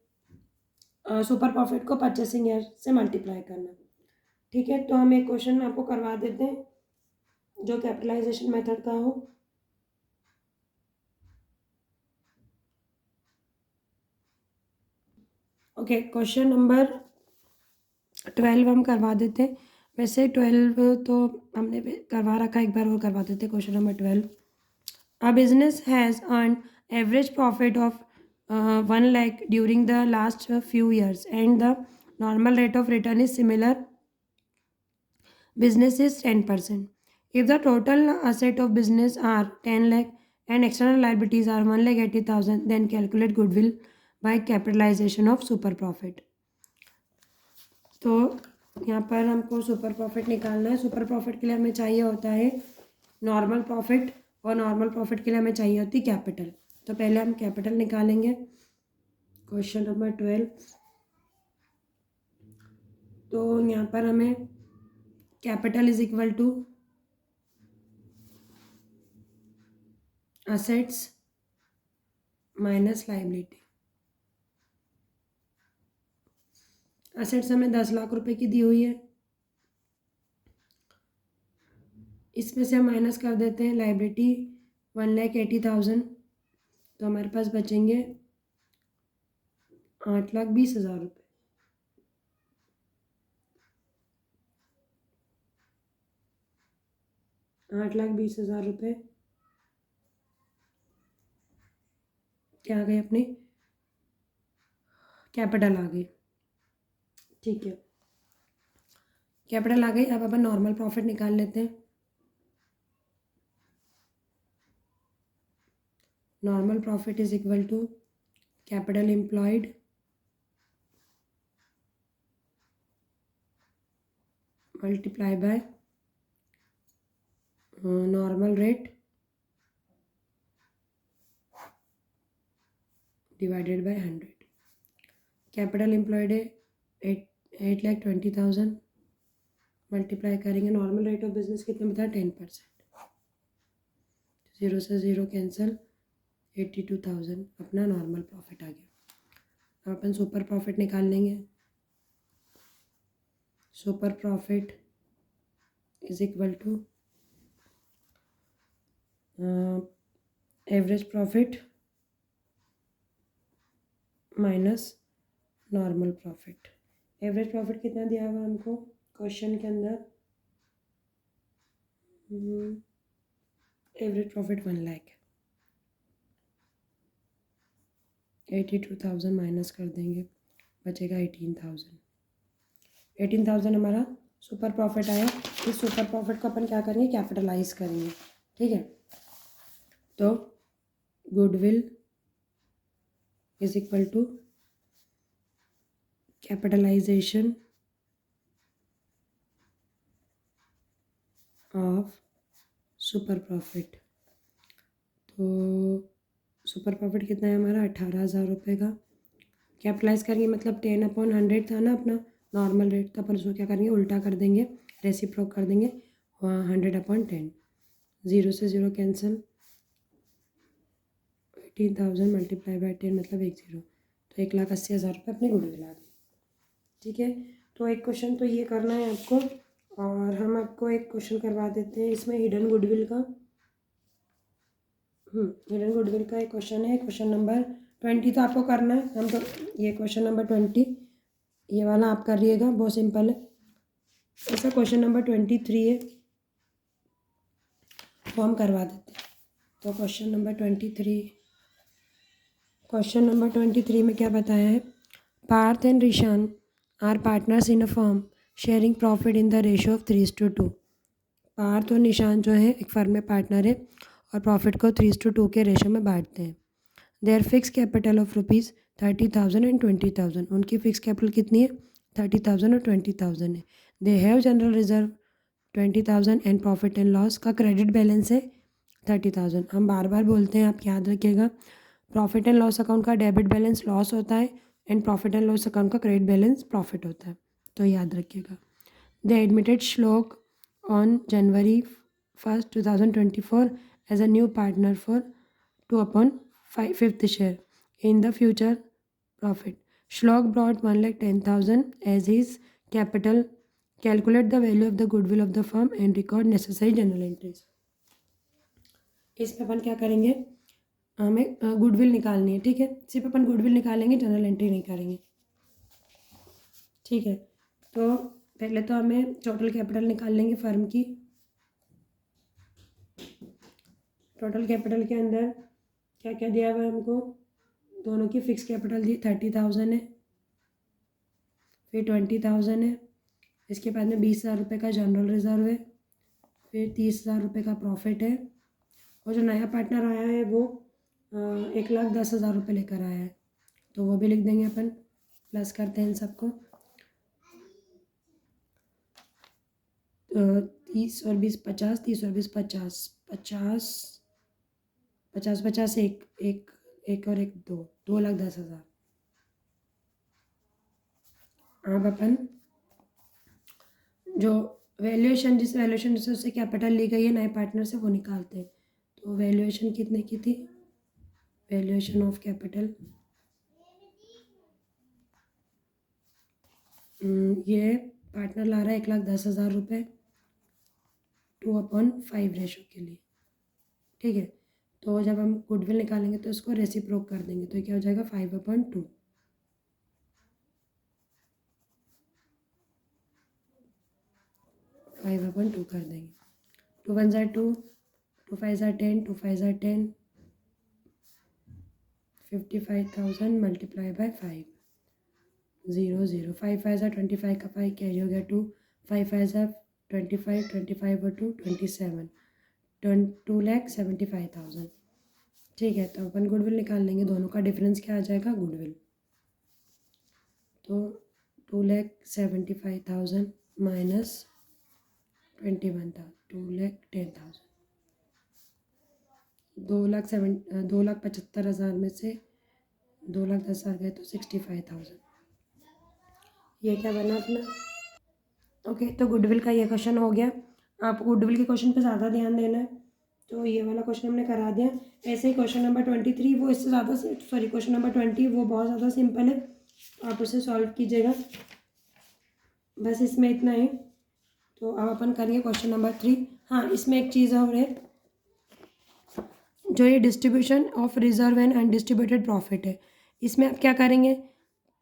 सुपर प्रॉफिट को परचेसिंग ईयर से मल्टीप्लाई करना। ठीक है, तो हम एक क्वेश्चन आपको करवा देते हैं जो कैपिटलाइजेशन मेथड का हो। ओके, क्वेश्चन नंबर 12 हम करवा देते हैं। वैसे 12 तो हमने करवा रखा, एक बार और करवा देते हैं। Question number 12, a business has earned average profit of 1 lakh during the last few years and the normal rate of return is similar. Business is 10%. If the total asset of business are 10 lakh and external liabilities are 1 lakh 80,000, then calculate goodwill by capitalization of super profit. तो यहाँ पर हमको super profit निकालना है। Super profit के लिए हमें चाहिए होता है नॉर्मल प्रॉफिट, और नॉर्मल प्रॉफिट के लिए हमें चाहिए होती है कैपिटल। तो पहले हम कैपिटल निकालेंगे। क्वेश्चन नंबर 12, तो यहाँ पर हमें capital is equal to assets minus liability. Assets हमें 10 लाख रुपए की दी हुई है, इसमें से हम माइनस कर देते हैं लाइबिलिटी 1,80,000, तो हमारे पास बचेंगे 8,20,000 रुपये। 8,20,000 रुपये क्या आ गए, अपने कैपिटल आ गई। ठीक है, कैपिटल आ गई। अब अपन नॉर्मल प्रॉफिट निकाल लेते हैं। Normal profit is equal to capital employed multiply by normal rate divided by 100। Capital employed है 8,20,000, मल्टीप्लाई करेंगे नॉर्मल रेट ऑफ बिजनेस कितने बताया 10%। 0 से 0 कैंसिल, 82,000 अपना नॉर्मल प्रॉफिट आ गया। अब अपन सुपर प्रॉफिट निकाल लेंगे। Super profit is equal to average profit minus normal profit. Average profit कितना दिया हुआ हमको क्वेश्चन के अंदर? Average profit 1 lakh. 82,000 माइनस कर देंगे, बचेगा 18,000। 18,000 हमारा सुपर प्रॉफिट आया। इस सुपर प्रॉफिट को अपन क्या करेंगे, कैपिटलाइज करेंगे। ठीक है, तो goodwill is equal to capitalization of super profit. तो सुपर प्रॉफिट कितना है हमारा 18,000 रुपये का। कैपिटलाइज करेंगे मतलब 10/100 था ना अपना नॉर्मल रेट, तो अपन उसको क्या करेंगे, उल्टा कर देंगे, रेसिप्रोक कर देंगे 100/10। 0 से 0 कैंसिल, 18,000 मल्टीप्लाई बाय 10 मतलब 10, तो 1,80,000 रुपये अपनी गुडविल आ गई। ठीक है, तो एक क्वेश्चन तो ये करना है आपको, और हम आपको एक क्वेश्चन करवा देते हैं इसमें हिडन गुडविल का। हिडन गुडविल का एक क्वेश्चन है, क्वेश्चन नंबर 20 तो आपको करना है। हम तो ये क्वेश्चन नंबर 20 ये वाला आप कर रहिएगा, बहुत सिंपल है। ऐसा क्वेश्चन नंबर 23 है वो हम करवा देते हैं। तो क्वेश्चन नंबर 23 में क्या बताया है, Parth and Rishan are partners in a firm sharing profit in the ratio of 3:2। Parth और निशान जो है एक फर्म में पार्टनर है और प्रॉफिट को 3:2 के रेशो में बांटते हैं। Their fix capital of ₹30,000 and 20,000। उनकी फिक्स कैपिटल कितनी है 30,000 और 20,000 है। They have general reserve 20,000 and profit and loss का क्रेडिट बैलेंस है 30,000। हम बार बार बोलते हैं, आप याद रखिएगा, प्रॉफिट एंड लॉस अकाउंट का डेबिट बैलेंस लॉस होता है and profit and loss account का क्रेडिट बैलेंस प्रॉफिट होता है, तो याद रखिएगा। द एडमिटेड श्लोक on January 1st, 2024 as a new partner for 2/5th share in the future profit. Shlok brought 1,10,000 as his capital. Calculate the value of the goodwill of the firm and record necessary journal entries. इसमें अपन क्या करेंगे, हमें goodwill निकालनी है, ठीक है। सिर्फ अपन goodwill निकालेंगे, जनरल एंट्री नहीं करेंगे, ठीक है। तो पहले तो हमें टोटल कैपिटल निकाल लेंगे फर्म की। टोटल कैपिटल के अंदर क्या क्या दिया हुआ है हमको, दोनों की फिक्स कैपिटल दी 30,000 है, फिर 20,000 है, इसके बाद में 20,000 रुपये का जनरल रिजर्व है, फिर 30,000 रुपये का प्रॉफिट है, और जो नया पार्टनर आया है वो 1,10,000 रुपये लेकर आया है, तो वो भी लिख देंगे अपन। प्लस करते हैं इन सबको, 30 और 20 50, 30 और 20 50, 50 50 50 एक और एक 2,10,000। अब अपन जो वैल्यूएशन, जिस वैल्यूएशन से उससे कैपिटल ली गई है नए पार्टनर से, वो निकालते हैं। तो वैल्यूएशन कितने की थी, वैल्यूएशन ऑफ कैपिटल, ये पार्टनर ला रहा है 1,10,000 रुपये 2/5 रेशो के लिए, ठीक है। तो जब हम गुडविल निकालेंगे तो इसको रेसिप्रोक कर देंगे, तो क्या हो जाएगा 5/2, 5/2 कर देंगे। 2 1 ज़ा 2, 2 5 ज़ा 10, 2 5 ज़ा 10, 55,000 मल्टीप्लाई बाय 5, 0 0, 5 5 ज़ा 25 का 5 कैरी हो गया 2, 5 5 ज़ा 25, 25 और 2 27, 2,75,000, ठीक है। तो अपन गुडविल निकाल लेंगे, दोनों का डिफरेंस क्या आ जाएगा, गुडविल। तो 2,75,000 माइनस 21,000, 2,10,000, 2,75,000 में से 2,10,000 गए तो 65,000। ये क्या बना अपना, ओके। तो गुडविल का ये क्वेश्चन हो गया। आप गुडविल के क्वेश्चन पे ज़्यादा ध्यान देना है, तो ये वाला क्वेश्चन हमने करा दिया। ऐसे ही क्वेश्चन नंबर 23 वो इससे ज़्यादा, सॉरी क्वेश्चन नंबर 20 वो बहुत ज़्यादा सिंपल है, आप उसे सॉल्व कीजिएगा, बस इसमें इतना ही। तो अब अपन करेंगे क्वेश्चन नंबर 3। हाँ, इसमें एक चीज़ और है, जो ये distribution of reserve and undistributed profit है, इसमें आप क्या करेंगे,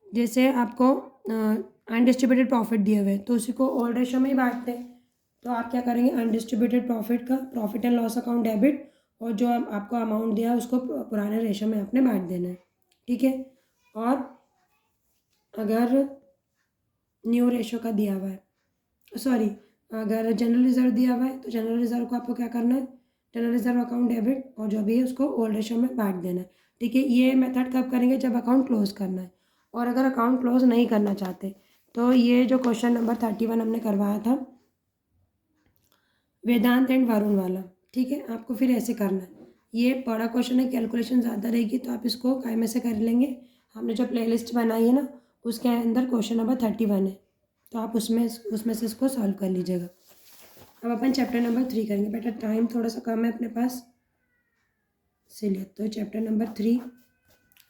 जैसे आपको अनडिस्ट्रीब्यूटेड प्रॉफिट दिए हुए तो उसी को ऑल रेशो में ही बांटते हैं। तो आप क्या करेंगे, अनडिस्ट्रीब्यूटेड प्रॉफिट का profit and loss account debit, और जो आपको अमाउंट दिया है उसको पुराने रेशो में आपने बांट देना है, ठीक है। और अगर न्यू रेशो का दिया हुआ है, सॉरी, अगर जनरल रिजर्व दिया हुआ है तो जनरल रिजर्व को आपको क्या करना है, जनरल रिजर्व अकाउंट डेबिट, और जो भी है उसको ओल्ड रेशो में बांट देना है, ठीक है। ये मेथड कब करेंगे, जब अकाउंट क्लोज करना है। और अगर अकाउंट क्लोज नहीं करना चाहते तो ये जो क्वेश्चन नंबर 31 हमने करवाया था वेदांत एंड वरुण वाला, ठीक है, आपको फिर ऐसे करना है। ये बड़ा क्वेश्चन है, कैलकुलेशन ज़्यादा रहेगी, तो आप इसको काय में से कर लेंगे। हमने जो प्लेलिस्ट बनाई है ना, उसके अंदर क्वेश्चन नंबर 31 है, तो आप उसमें से इसको सॉल्व कर लीजिएगा। अब अपन चैप्टर नंबर 3 करेंगे। बेटा टाइम थोड़ा सा कम है अपने पास, इसीलिए। तो चैप्टर नंबर 3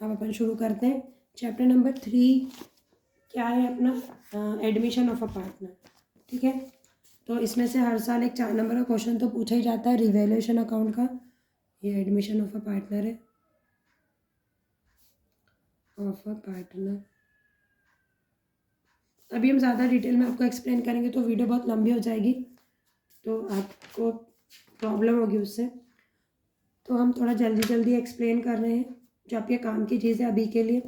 अब अपन शुरू करते हैं। चैप्टर नंबर 3 क्या है अपना, एडमिशन ऑफ अ पार्टनर, ठीक है। तो इसमें से हर साल एक 4 नंबर का क्वेश्चन तो पूछा ही जाता है रिवैल्यूएशन अकाउंट का। ये एडमिशन ऑफ अ पार्टनर है, ऑफ अ पार्टनर। अभी हम ज़्यादा डिटेल में आपको एक्सप्लेन करेंगे तो वीडियो बहुत लंबी हो जाएगी, तो आपको प्रॉब्लम होगी उससे। तो हम थोड़ा जल्दी जल्दी एक्सप्लेन कर रहे हैं, जो आपके काम की चीज़ है अभी के लिए।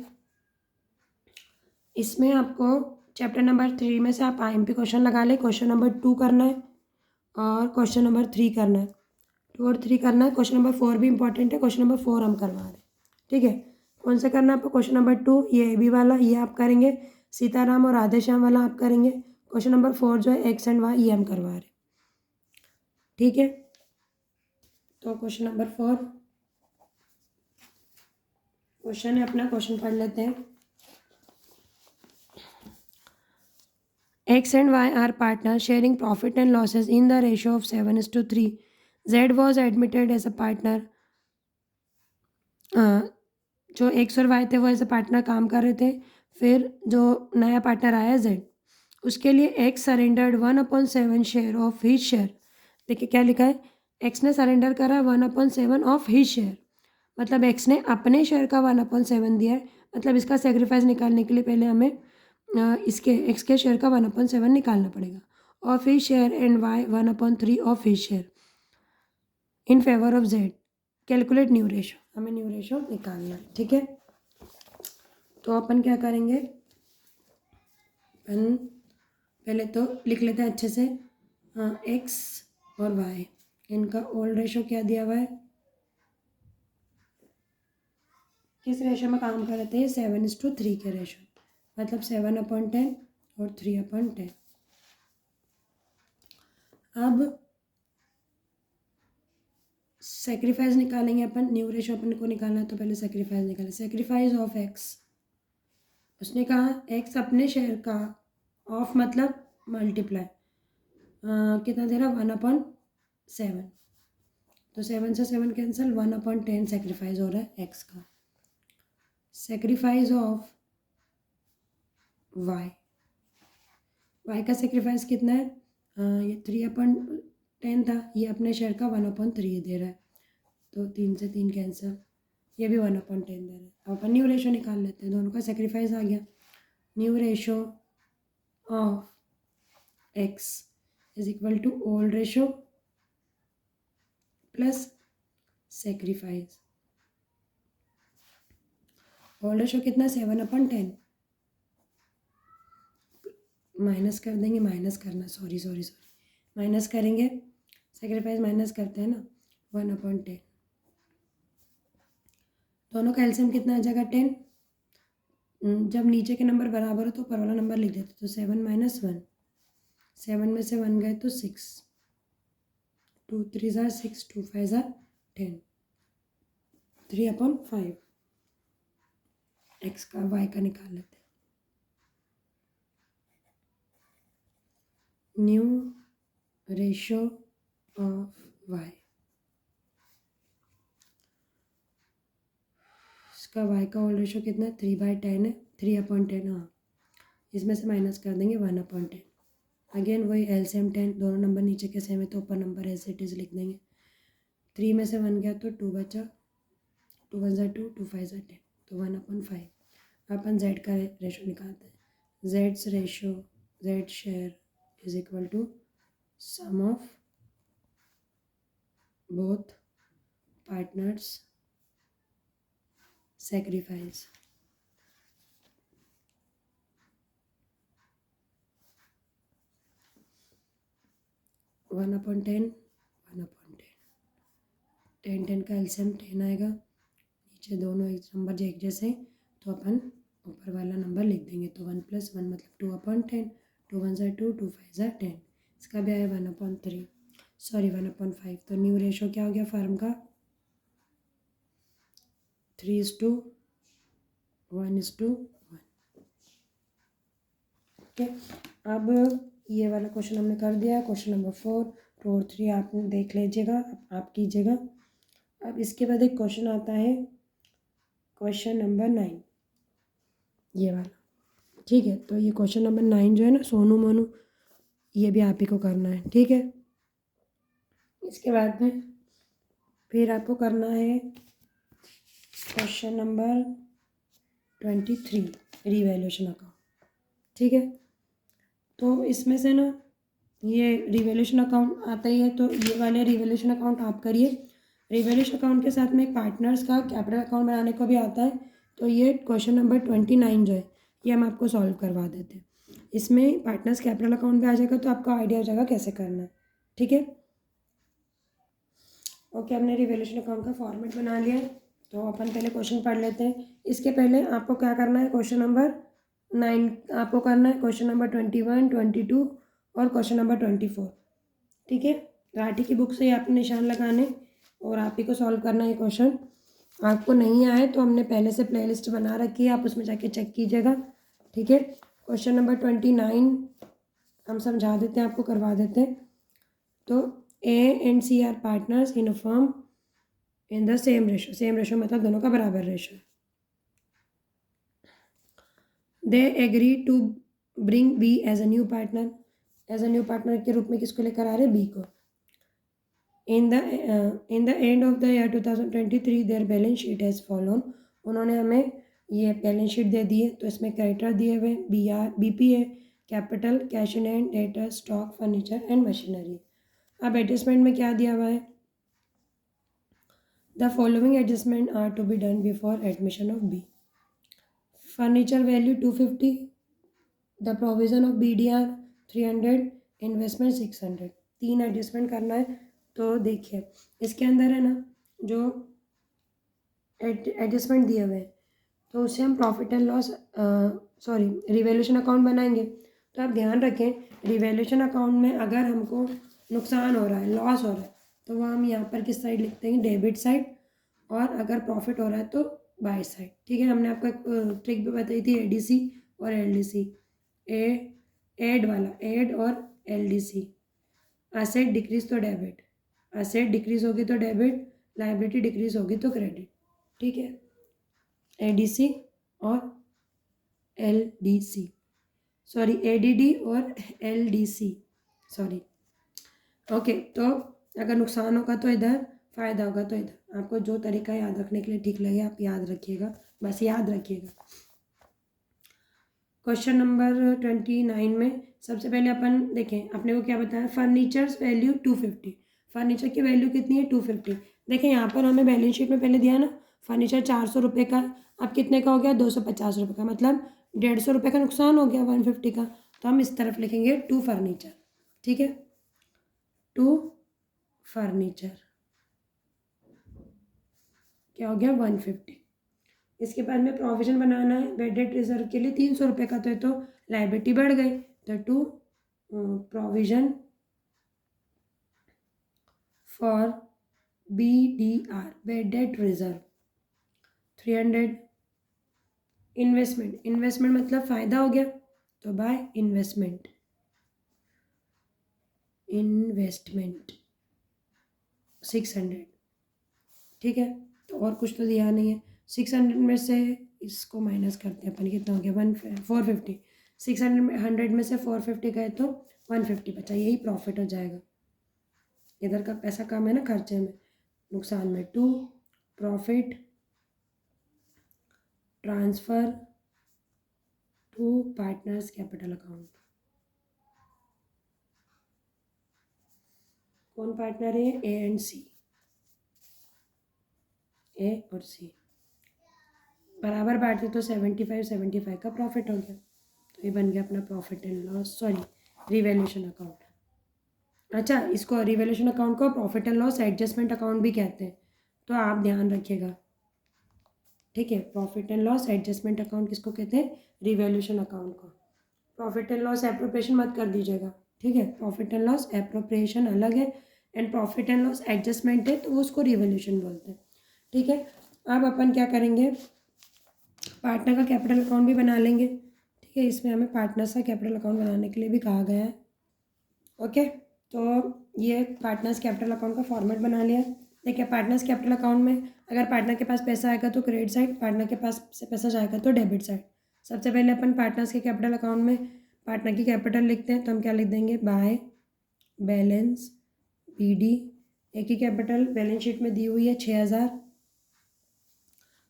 इसमें आपको चैप्टर नंबर 3 में से आप IMP क्वेश्चन लगा लें। क्वेश्चन नंबर 2 करना है और क्वेश्चन नंबर 3 करना है, 2 और 3 करना है। क्वेश्चन नंबर 4 भी इंपॉर्टेंट है, क्वेश्चन नंबर 4 हम करवा रहे हैं, ठीक है। कौन सा करना है आपको, क्वेश्चन नंबर 2 ये AB वाला, ये आप करेंगे। सीताराम और राधेश्याम वाला आप करेंगे। क्वेश्चन नंबर 4 जो है X एंड Y, ये हम करवा रहे हैं, ठीक है। तो क्वेश्चन नंबर 4 क्वेश्चन है अपना, क्वेश्चन पढ़ लेते हैं। X and Y are partners sharing profit and losses in the ratio of 7:3. Z was admitted as a partner. जो X और Y थे वो एज अ पार्टनर काम कर रहे थे. फिर जो नया पार्टनर आया Z, उसके लिए X surrendered 1/7 share of his share. देखिए क्या लिखा है, X ने सरेंडर करा 1/7 ऑफ हिज शेयर, मतलब X ने अपने शेयर का 1/7 दिया है. मतलब इसका सेक्रीफाइस निकालने के लिए पहले हमें इसके X के शेयर का 1/7 निकालना पड़ेगा. Of his share and Y 1/3 of his share in favour of Z. Calculate new ratio, हमें न्यू रेशो निकालना है. ठीक है, तो अपन क्या करेंगे, अपन पहले तो लिख लेते हैं अच्छे से. X और Y, इनका ओल्ड रेशो क्या दिया हुआ है, किस रेशो में काम कर रहे थे, 7:3 के रेशो, मतलब 7/10 और 3/10. अब सेक्रीफाइस निकालेंगे अपन. न्यू रेशो अपन को निकालना है तो पहले सेक्रीफाइस निकालें. सेक्रीफाइस ऑफ X, उसने कहा X अपने शेयर का, ऑफ मतलब मल्टीप्लाई, कितना दे रहा, 1/7. तो 7 से 7 कैंसिल, 1/10 सेक्रीफाइस हो रहा है X का. सेक्रीफाइस ऑफ Y, Y का सेक्रीफाइस कितना है, ये 3/10 था, ये अपने शेयर का 1/3 दे रहा है. तो 3 से 3 कैंसिल, ये भी 1/10 दे रहा है. अब अपन न्यू रेशो निकाल लेते हैं. दोनों का सेक्रीफाइस आ गया. New ratio of X is equal to old ratio plus sacrifice. Old ratio कितना, 7/10, माइनस कर देंगे, माइनस करना, सॉरी माइनस करेंगे, सेक्रीफाइस माइनस करते हैं ना, 1/10. दोनों का एलसीएम कितना आ जाएगा, 10. जब नीचे के नंबर बराबर हो तो ऊपर वाला नंबर लिख देते. तो 7 - 1, 7 में से 1 गए तो 6, 2 3 ज़ा 6, 2 5 ज़ा 10, 3/5. X का Y का निकाल लेते हैं. न्यू रेशो ऑफ Y, इसका Y का ओल्ड रेशो कितना है, 3/10 है, 3/10. हाँ, इसमें से माइनस कर देंगे 1/10. अगेन वही एलसीएम 10, दोनों नंबर नीचे के सेम है तो ऊपर नंबर एज इट इज़ लिख देंगे. 3 में से 1 गया तो 2 बचा, 2 1 ज़ा 2, 2 5 ज़ा 10, तो 1/5. अपन Z का रेशो निकालते हैं. Z's ratio, Z share is equal to sum of both partners sacrifice. One upon 10 10 का एलसीएम 10 आएगा. नीचे दोनों एक नंबर एक जैसे, तो अपन ऊपर वाला नंबर लिख देंगे. तो 1 + 1 मतलब 2/10, 2 1 ज़ा 2, 2 5 ज़ा 10. इसका भी आया 1/3, सॉरी 1/5. तो न्यू रेशो क्या हो गया फर्म का, 3:1:1. ओके, अब ये वाला क्वेश्चन हमने कर दिया. क्वेश्चन नंबर 4, 2 और 3 आप देख लीजिएगा, आप कीजिएगा. अब इसके बाद एक क्वेश्चन आता है, क्वेश्चन नंबर 9, ये वाला. ठीक है, तो ये क्वेश्चन नंबर 9 जो है ना, सोनू मोनू, ये भी आप ही को करना है. ठीक है, इसके बाद में फिर आपको करना है क्वेश्चन नंबर 23, रिवैल्यूएशन अकाउंट. ठीक है, तो इसमें से ना ये रिवैल्यूएशन अकाउंट आता ही है, तो ये वाले रिवैल्यूएशन अकाउंट आप करिए. रिवैल्यूएशन अकाउंट के साथ में पार्टनर्स का कैपिटल अकाउंट बनाने को भी आता है. तो ये क्वेश्चन नंबर 29 जो है, ये हम आपको सॉल्व करवा देते हैं. इसमें पार्टनर्स कैपिटल अकाउंट भी आ जाएगा, तो आपको आइडिया हो जाएगा कैसे करना है. ठीक है, ओके, हमने रिवैल्यूएशन अकाउंट का फॉर्मेट बना लिया है. तो अपन पहले क्वेश्चन पढ़ लेते हैं. इसके पहले आपको क्या करना है, क्वेश्चन नंबर 9 आपको करना है, क्वेश्चन नंबर 21, 22 और क्वेश्चन नंबर 24. ठीक है, राठी की बुक से आपने निशान लगाने और आप ही को सॉल्व करना है क्वेश्चन. आपको नहीं आए तो हमने पहले से प्लेलिस्ट बना रखी है, आप उसमें जाके चेक कीजिएगा. ठीक है, क्वेश्चन नंबर 29 हम समझा देते हैं, आपको करवा देते हैं। तो A&C are partners in a firm in the same ratio, same ratio मतलब दोनों का बराबर ratio. They agree to bring B as a new partner, as a new partner के रूप में किसको लेकर आ रहे हैं, बी को। In the end of the year 2023 their balance sheet has fallen, उन्होंने हमें ये बैलेंस शीट दे दी है। तो इसमें क्रेडिटर दिए हुए BPA capital, cash in hand, debtor, stock, furniture and machinery. अब एडजस्टमेंट में क्या दिया हुआ है, the following adjustment are to be done before admission of B. Furniture value 250, the provision of BDR 300, investment 600। 3 adjustment करना है। तो देखिए इसके अंदर है ना जो एडजस्टमेंट दिए हुए हैं, तो उससे हम profit and loss revaluation account बनाएंगे। तो आप ध्यान रखें, रिवैल्यूएशन अकाउंट में अगर हमको नुकसान हो रहा है, लॉस हो रहा है, तो वह हम यहाँ पर किस साइड लिखते हैं, डेबिट साइड। और अगर प्रॉफिट हो रहा है तो बाय साइड। ठीक है, हमने आपको एक ट्रिक भी बताई थी, ADC और LDC, एड वाला, एड और LDC। एसेट डिक्रीज तो डेबिट, एसेट डिक्रीज होगी तो डेबिट, लाइबिलिटी डिक्रीज होगी तो क्रेडिट। ठीक है, ADC और LDC, सॉरी ADD और LDC, सॉरी। ओके, तो अगर नुकसान होगा तो इधर, फ़ायदा होगा तो इधर। आपको जो तरीका याद रखने के लिए ठीक लगे आप याद रखिएगा, बस याद रखिएगा। क्वेश्चन नंबर 29 में सबसे पहले अपन देखें, अपने को क्या बताया, फर्नीचर्स वैल्यू 250, फर्नीचर की वैल्यू कितनी है, 250। देखें यहाँ पर हमें बैलेंस शीट में पहले दिया ना, फर्नीचर 400 रुपये का, अब कितने का हो गया, 250 रुपये का, मतलब 150 रुपये का नुकसान हो गया 150 का। तो हम इस तरफ लिखेंगे टू फर्नीचर। ठीक है, टू फर्नीचर क्या हो गया, 150। इसके बाद में प्रोविजन बनाना है बैड डेट रिजर्व के लिए 300 रुपये का, तो लाइबिलिटी बढ़ गई, तो to provision for BDR bad debt reserve 300। Investment, investment मतलब फ़ायदा हो गया, तो बाय इन्वेस्टमेंट, इन्वेस्टमेंट 600। ठीक है, तो और कुछ तो दिया नहीं है। 600 में से इसको माइनस करते हैं अपन, कितना हो गया, 450। 600 में से 450 गए तो 150 बचा, यही प्रॉफिट हो जाएगा। इधर का पैसा कम है ना खर्चे में, नुकसान में। To profit transfer to partners capital account. कौन पार्टनर है, A&C, A और C बराबर बांटे तो 75 का प्रॉफिट हो गया। तो ये बन गया अपना profit and loss, sorry revaluation account. अच्छा, इसको रिवैल्यूएशन अकाउंट को profit and loss adjustment account भी कहते हैं, तो आप ध्यान रखिएगा। ठीक है, profit and loss adjustment account किसको कहते हैं, रिवैल्यूएशन अकाउंट को। प्रॉफिट एंड लॉस एप्रोप्रिएशन मत कर दीजिएगा। ठीक है, प्रॉफिट एंड लॉस एप्रोप्रिएशन अलग है, and profit and loss adjustment है, तो वो उसको रिवैल्यूएशन बोलते हैं। ठीक है, अब अपन क्या करेंगे, पार्टनर का कैपिटल अकाउंट भी बना लेंगे। ठीक है, इसमें हमें पार्टनर्स का कैपिटल अकाउंट बनाने के लिए भी कहा गया है। ओके, तो ये पार्टनर्स कैपिटल अकाउंट का फॉर्मेट बना लिया। देखिए, पार्टनर्स कैपिटल अकाउंट में अगर पार्टनर के पास पैसा आएगा तो क्रेडिट साइड, पार्टनर के पास से पैसा जाएगा तो डेबिट साइड। सबसे पहले अपन पार्टनर्स के कैपिटल अकाउंट में पार्टनर की कैपिटल लिखते हैं, तो हम क्या लिख देंगे, बाय बैलेंस BD। एक ही कैपिटल बैलेंस शीट में दी हुई है 6000,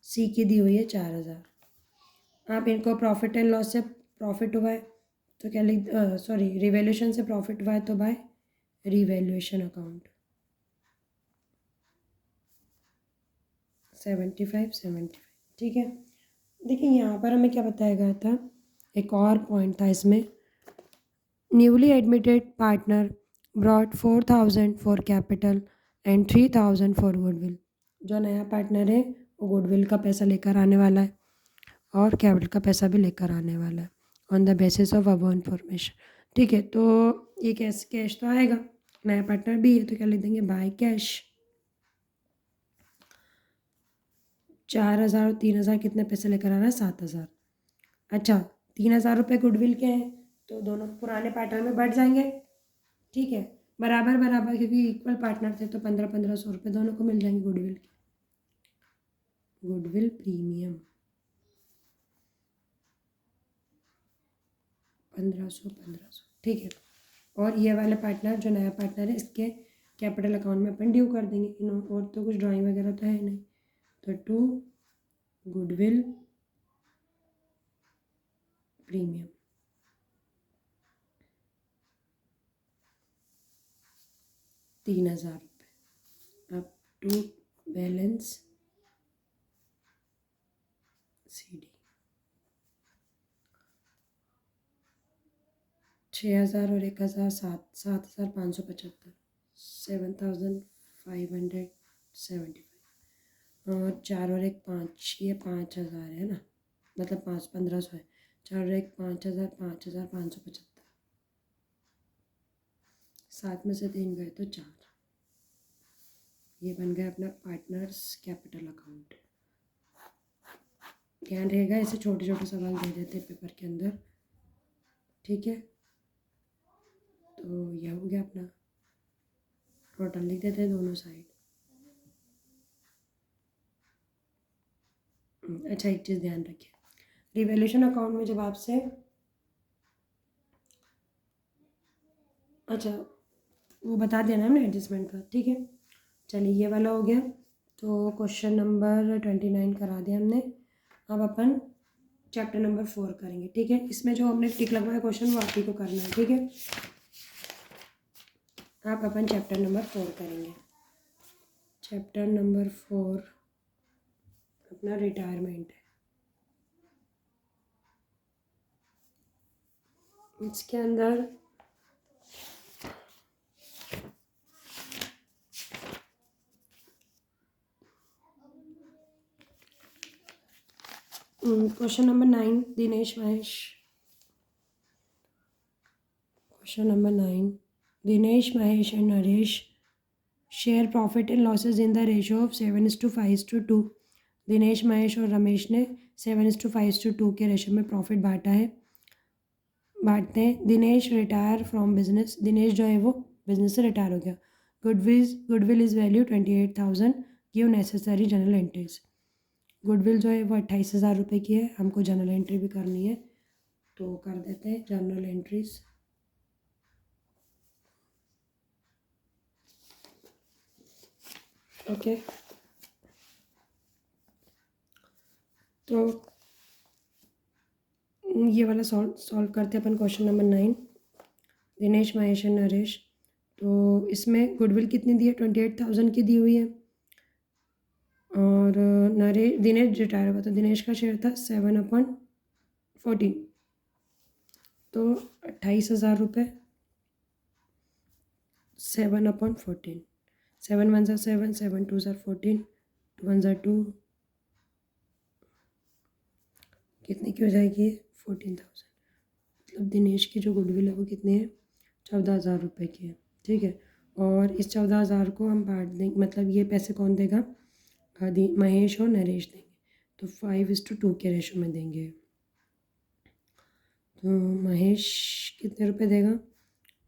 C की दी हुई है 4000। आप इनको प्रॉफिट एंड लॉस से प्रॉफिट हुआ है तो क्या लिख, सॉरी रिवैल्यूएशन से प्रॉफिट हुआ है तो बाय रिवैल्यूएशन अकाउंट 75। ठीक है, देखिए यहाँ पर हमें क्या बताया गया था, एक और पॉइंट था इसमें, newly admitted partner brought 4000 for capital and 3000 for goodwill. जो नया पार्टनर है वो गुडविल का पैसा लेकर आने वाला है और कैपिटल का पैसा भी लेकर आने वाला है on the basis of above information. ठीक है, तो ये कैश तो आएगा, नया पार्टनर भी है, तो क्या लिख देंगे, बाय कैश। 4000 और 3000 कितने पैसे लेकर आ रहा है, 7000। अच्छा, 3000 रुपये गुडविल के हैं, तो दोनों पुराने पार्टनर में बढ़ जाएंगे, ठीक है, बराबर बराबर, क्योंकि इक्वल पार्टनर थे तो 1500 रुपये दोनों को मिल जाएंगे गुडविल के। गुडविल प्रीमियम 1500, ठीक है। और ये वाले पार्टनर जो नया पार्टनर है इसके कैपिटल अकाउंट में अपन ड्यू कर देंगे। और तो कुछ ड्राइंग वगैरह तो है नहीं, तो टू गुडविल प्रीमियम 3000 रुपये। अब टू बैलेंस CD 6000 और 1000 7575, 7575 और 4 और 1 5, ये 5000 है ना, मतलब 1500 है। 4 और 1 5000, 5575, 7 में से 3 गए तो 4। ये बन गया अपना पार्टनर्स कैपिटल अकाउंट। ध्यान रहेगा, ऐसे छोटे छोटे सवाल दे देते पेपर के अंदर, ठीक है। तो यह हो गया अपना, टोटल लिख देते हैं दोनों साइड। अच्छा, एक चीज़ ध्यान रखिए, रिवैल्यूएशन अकाउंट में जब आपसे, अच्छा वो बता देना हमने एडजस्टमेंट का, ठीक है। चलिए ये वाला हो गया। तो क्वेश्चन नंबर 29 करा दिया हमने। अब अपन चैप्टर नंबर 4 करेंगे, ठीक है। इसमें जो हमने टिक लगवाया क्वेश्चन वो आप ही को करना है, ठीक है। आप अपन चैप्टर नंबर 4 करेंगे। चैप्टर नंबर 4 अपना रिटायरमेंट है। इसके अंदर question number 9 Dinesh Mahesh, question number 9 Dinesh Mahesh and Naresh share profit and losses in the ratio of 7:5:2। Dinesh Mahesh और रमेश ने 7:5:2 के रेशियो में प्रॉफिट बांटते हैं। Dinesh retire from business, Dinesh जो है वो बिजनेस से रिटायर हो गया। Goodwill is value 28,000, give necessary general entries. Goodwill जो है वो 28,000 रुपये की है, हमको जनरल एंट्री भी करनी है, तो कर देते हैं जनरल एंट्रीज। ओके, तो ये वाला सॉल्व करते हैं अपन question number 9 Dinesh Mahesh and Naresh. तो इसमें गुडविल कितनी दी है, 28,000 की दी हुई है। और दिनेश रिटायर हुआ, तो दिनेश का शेयर था 7/14, तो 28,000 रुपये 7/14, 7 1 7, 7 2 14, 2 1 2, कितने की हो जाएगी 14,000। मतलब दिनेश की जो गुडविल है वो कितनी है, 14,000 रुपये की है, ठीक है। और इस 14,000 को हम बांट देंगे, मतलब ये पैसे कौन देगा, महेश और नरेश देंगे, तो 5:2 के रेशो में देंगे। तो महेश कितने रुपए देगा,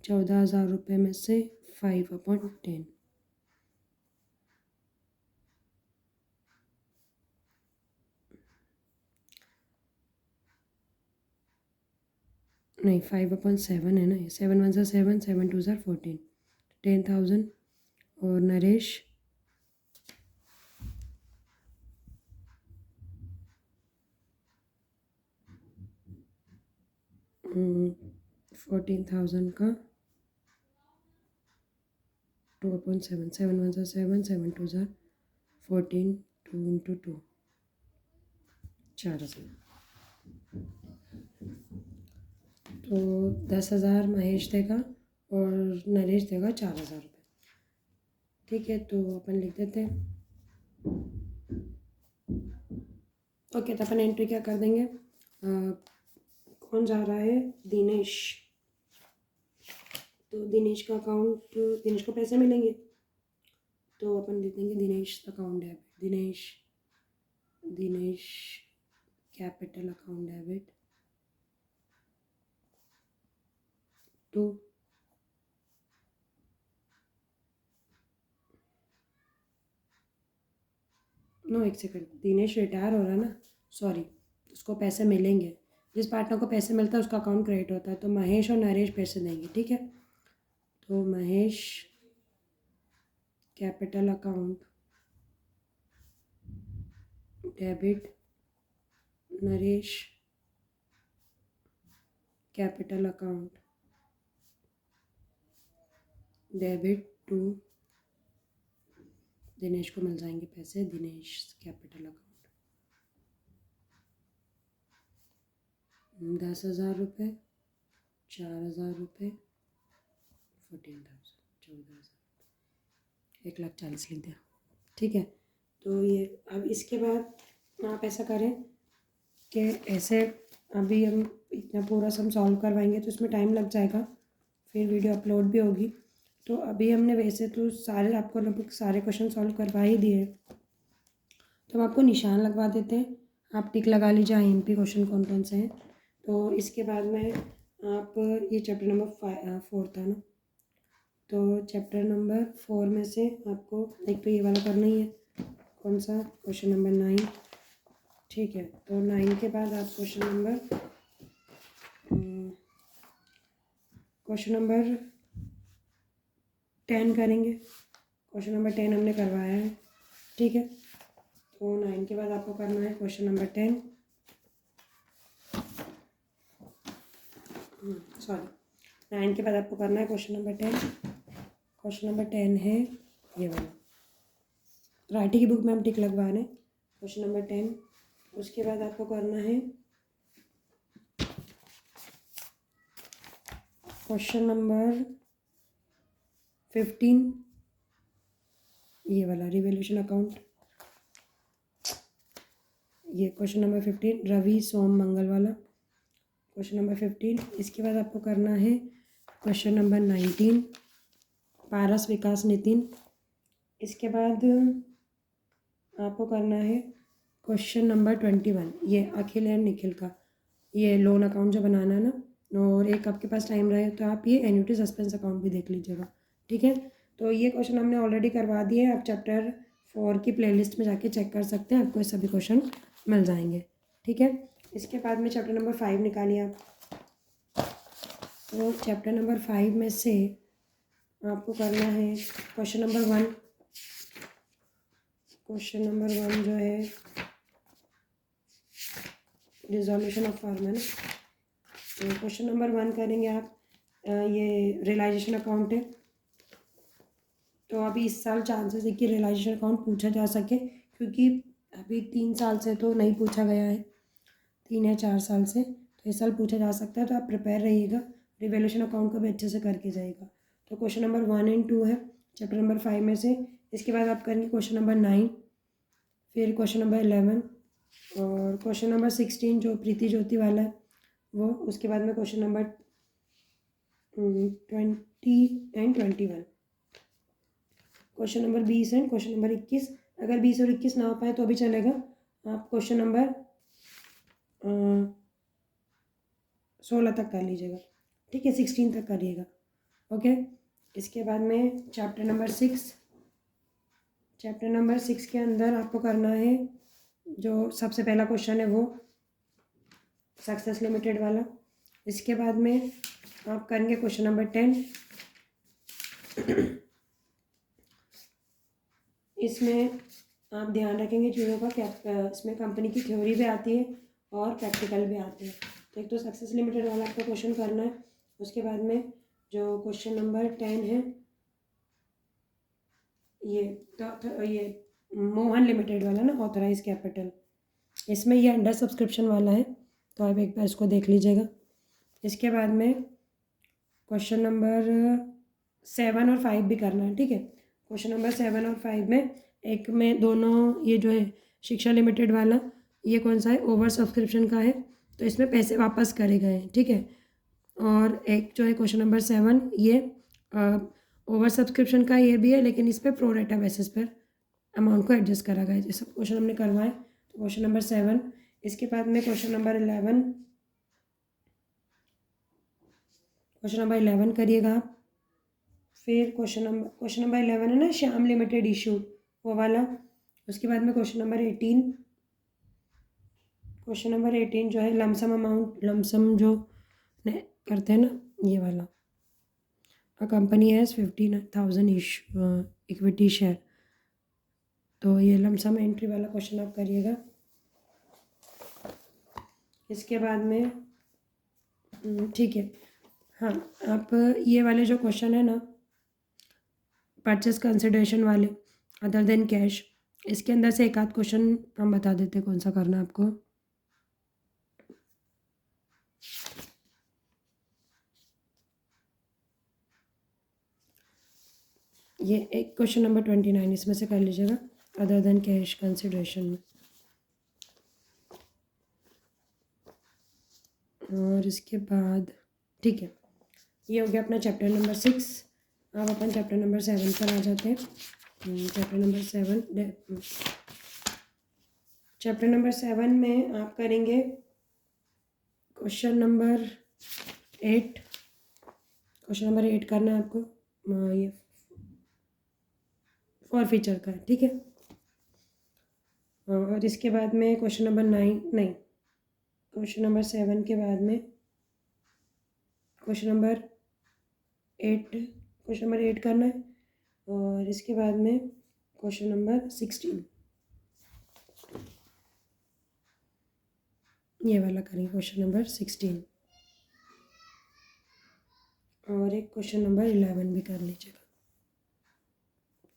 14,000 रुपये में से 5/10, नहीं 5/7 है ना, 7 1 7, 7 2 14, 10,000। और नरेश 14,000 का 2/7, 7 1 7, 7 2 14, 2 into 2, 4,000। तो 10,000 महेश देगा और नरेश देगा 4,000 रुपये, ठीक है। तो अपन लिख देते हैं, ओके। तो अपन एंट्री क्या कर देंगे, कौन जा रहा है, दिनेश, तो दिनेश का अकाउंट, दिनेश को पैसे मिलेंगे, तो अपन लिख देंगे Dinesh account debit, Dinesh capital account debit to. No, एक सेकंड, दिनेश रिटायर हो रहा है ना, सॉरी, उसको पैसे मिलेंगे। जिस पार्टनर को पैसे मिलता है उसका अकाउंट क्रेडिट होता है, तो महेश और नरेश पैसे देंगे, ठीक है। तो Mahesh capital account debit, Naresh capital account debit to, Dinesh को मिल जाएंगे पैसे, दिनेश कैपिटल अकाउंट 10,000 रुपये, 4,000 रुपये, 14,000, 14,000, 1,40,000 लिख दिया, ठीक है। तो ये अब इसके बाद आप ऐसा करें कि ऐसे अभी हम इतना पूरा सम सॉल्व करवाएंगे तो इसमें टाइम लग जाएगा, फिर वीडियो अपलोड भी होगी। तो अभी हमने वैसे तो सारे आपको लगभग सारे क्वेश्चन सॉल्व करवा ही दिए, तो हम आपको निशान लगवा देते हैं, आप टिक लगा लीजिए IMP क्वेश्चन कौन कौन से हैं। तो इसके बाद में आप ये चैप्टर नंबर 4 था ना, तो चैप्टर नंबर 4 में से आपको एक तो ये वाला करना ही है, कौन सा, क्वेश्चन नंबर 9, ठीक है। तो 9 के बाद आप क्वेश्चन नंबर 10 करेंगे। क्वेश्चन नंबर 10 हमने करवाया है, ठीक है। तो 9 के बाद आपको करना है क्वेश्चन नंबर 10, सॉरी 9 के बाद आपको करना है क्वेश्चन नंबर 10। क्वेश्चन नंबर 10 है ये वाला, राइटिंग की बुक में हम टिक लगवा रहे हैं, क्वेश्चन नंबर 10। उसके बाद आपको करना है क्वेश्चन नंबर 15, ये वाला रिवॉल्यूशन अकाउंट, ये क्वेश्चन नंबर 15 रवि सोम मंगल वाला, क्वेश्चन नंबर 15। इसके बाद आपको करना है क्वेश्चन नंबर 19 पारस विकास नितिन। इसके बाद आपको करना है क्वेश्चन नंबर 21, ये अखिल एंड निखिल का, ये लोन अकाउंट जो बनाना है ना, और एक आपके पास टाइम रहे तो आप ये एन्युटी सस्पेंस अकाउंट भी देख लीजिएगा, ठीक है। तो ये क्वेश्चन हमने ऑलरेडी करवा दिए, आप चैप्टर 4 की प्लेलिस्ट में जाके चेक कर सकते हैं, आपको ये सभी क्वेश्चन मिल जाएंगे, ठीक है। इसके बाद में चैप्टर नंबर 5 निकालिए आप। तो चैप्टर नंबर 5 में से आपको करना है क्वेश्चन नंबर 1, क्वेश्चन नंबर 1 जो है रिजोल्यूशन ऑफ फार्मूला, तो क्वेश्चन नंबर 1 करेंगे आप, ये रियलाइजेशन अकाउंट है। तो अभी इस साल चांसेस है कि रियलाइजेशन अकाउंट पूछा जा सके, क्योंकि अभी 3 साल से तो नहीं पूछा गया है, 3 या 4 साल से, तो इस साल पूछा जा सकता है, तो आप प्रिपेयर रहिएगा, रिवॉल्यूशन अकाउंट को भी अच्छे से करके जाइएगा। तो क्वेश्चन नंबर 1 एंड 2 है चैप्टर नंबर 5 में से। इसके बाद आप करेंगे क्वेश्चन नंबर 9, फिर क्वेश्चन नंबर 11 और क्वेश्चन नंबर 16 जो प्रीति ज्योति वाला है वो। उसके बाद में question number 20 and 21, question number 20 and question number 21। अगर 20 और 21 ना हो पाए तो भी चलेगा, आप क्वेश्चन नंबर 16 तक कर लीजिएगा, ठीक है, 16 तक करिएगा, ओके। इसके बाद में चैप्टर नंबर 6, चैप्टर नंबर 6 के अंदर आपको करना है, जो सबसे पहला क्वेश्चन है वो सक्सेस लिमिटेड वाला। इसके बाद में आप करेंगे क्वेश्चन नंबर 10, इसमें आप ध्यान रखेंगे चीज़ों का, क्या इसमें कंपनी की थ्योरी भी आती है और प्रैक्टिकल भी आते हैं। तो एक तो सक्सेस लिमिटेड वाला आपका क्वेश्चन करना है। उसके बाद में जो क्वेश्चन नंबर 10 है ये मोहन लिमिटेड वाला ना, ऑथराइज कैपिटल, इसमें ये अंडर सब्सक्रिप्शन वाला है, तो आप एक बार इसको देख लीजिएगा। इसके बाद में क्वेश्चन नंबर 7 और 5 भी करना है, ठीक है। क्वेश्चन नंबर 7 और 5 में एक में दोनों, ये जो है शिक्षा लिमिटेड वाला, ये कौन सा है, ओवर सब्सक्रिप्शन का है, तो इसमें पैसे वापस करे गए हैं, ठीक है। और एक जो है क्वेश्चन नंबर 7, ये ओवर सब्सक्रिप्शन का ये भी है, लेकिन इस पर प्रो रेटा बेसिस पर अमाउंट को एडजस्ट करा गया है। जैसे क्वेश्चन हमने करवाए, तो क्वेश्चन नंबर 7। इसके बाद में क्वेश्चन नंबर 11, क्वेश्चन नंबर 11 करिएगा आप। फिर क्वेश्चन नंबर 11 है ना, श्याम लिमिटेड इशूड, वो वाला। उसके बाद में क्वेश्चन नंबर 18, जो है लमसम अमाउंट, लमसम जो करते हैं ना, ये वाला। A company has 15,000 equity share, तो ये लमसम एंट्री वाला क्वेश्चन आप करिएगा। इसके बाद में ठीक है, हाँ, आप ये वाले जो क्वेश्चन है ना, परचेस कंसिडरेशन वाले, अदर देन कैश, इसके अंदर से एक आध क्वेश्चन हम बता देते कौन सा करना है आपको। ये एक क्वेश्चन नंबर 29 इसमें से कर लीजिएगा, अदर देन कैश कंसिडरेशन में। और इसके बाद ठीक है, ये हो गया अपना चैप्टर नंबर 6। अब अपन चैप्टर नंबर 7 पर आ जाते हैं। चैप्टर नंबर 7 में आप करेंगे क्वेश्चन नंबर 8। क्वेश्चन नंबर 8 करना है आपको, ये फॉर फीचर का, ठीक है। और इसके बाद में क्वेश्चन नंबर 9 नहीं, क्वेश्चन नंबर 7 के बाद में क्वेश्चन नंबर 8 करना है। और इसके बाद में क्वेश्चन नंबर 16, ये वाला करेंगे, क्वेश्चन नंबर 16। और एक क्वेश्चन नंबर 11 भी कर लीजिएगा,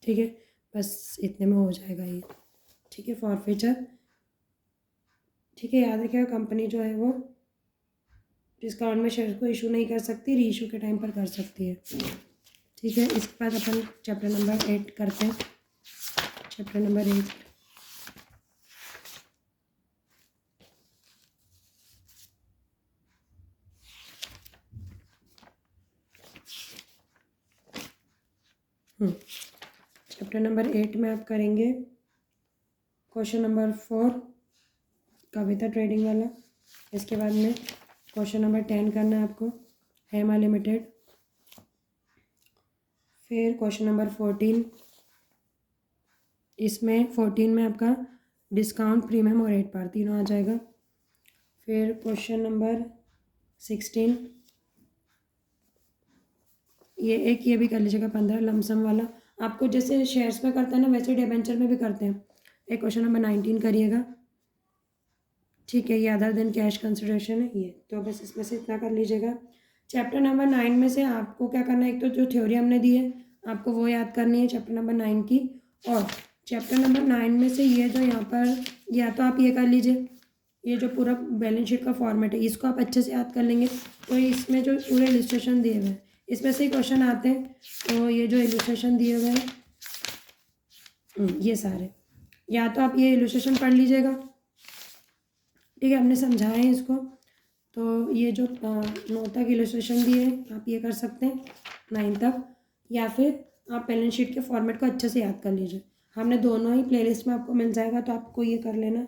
ठीक है। बस इतने में हो जाएगा ये, ठीक है। फॉर फीचर, ठीक है, याद रखिएगा कंपनी जो है वो डिस्काउंट में शेयर को इशू नहीं कर सकती, री इशू के टाइम पर कर सकती है, ठीक है। इसके बाद अपन चैप्टर नंबर 8 करते हैं। चैप्टर नंबर 8, चैप्टर नंबर 8 में आप करेंगे क्वेश्चन नंबर 4, कविता ट्रेडिंग वाला। इसके बाद में क्वेश्चन नंबर 10 करना है आपको, हेमा लिमिटेड। फिर क्वेश्चन नंबर 14, इसमें 14 में आपका डिस्काउंट, प्रीमियम और रेट पार तीनों आ जाएगा। फिर क्वेश्चन नंबर 16, ये भी कर लीजिएगा 15, लमसम वाला। आपको जैसे शेयर्स में करते हैं ना, वैसे डिबेंचर में भी करते हैं। एक क्वेश्चन नंबर 19 करिएगा, ठीक है। ये अदर देन कैश कंसिडरेशन है ये, तो बस इसमें से इतना कर लीजिएगा। चैप्टर नंबर 9 में से आपको क्या करना है, एक तो जो थ्योरी हमने दी है आपको वो याद करनी है चैप्टर नंबर 9 की। और चैप्टर नंबर 9 में से ये जो यहाँ पर, या तो आप ये कर लीजिए, ये जो पूरा बैलेंस शीट का फॉर्मेट है इसको आप अच्छे से याद कर लेंगे। तो इसमें जो पूरे इलस्ट्रेशन दिए हुए हैं इसमें से क्वेश्चन आते हैं, तो ये जो इलस्ट्रेशन दिए हुए हैं ये सारे, या तो आप ये इलस्ट्रेशन पढ़ लीजिएगा, ठीक है। हमने समझाया है इसको, तो ये जो 9 तक इलस्ट्रेशन दिए हैं आप ये कर सकते हैं 9 तक, या फिर आप बैलेंस शीट के फॉर्मेट को अच्छे से याद कर लीजिए। हमने दोनों ही प्लेलिस्ट में आपको मिल जाएगा, तो आपको ये कर लेना।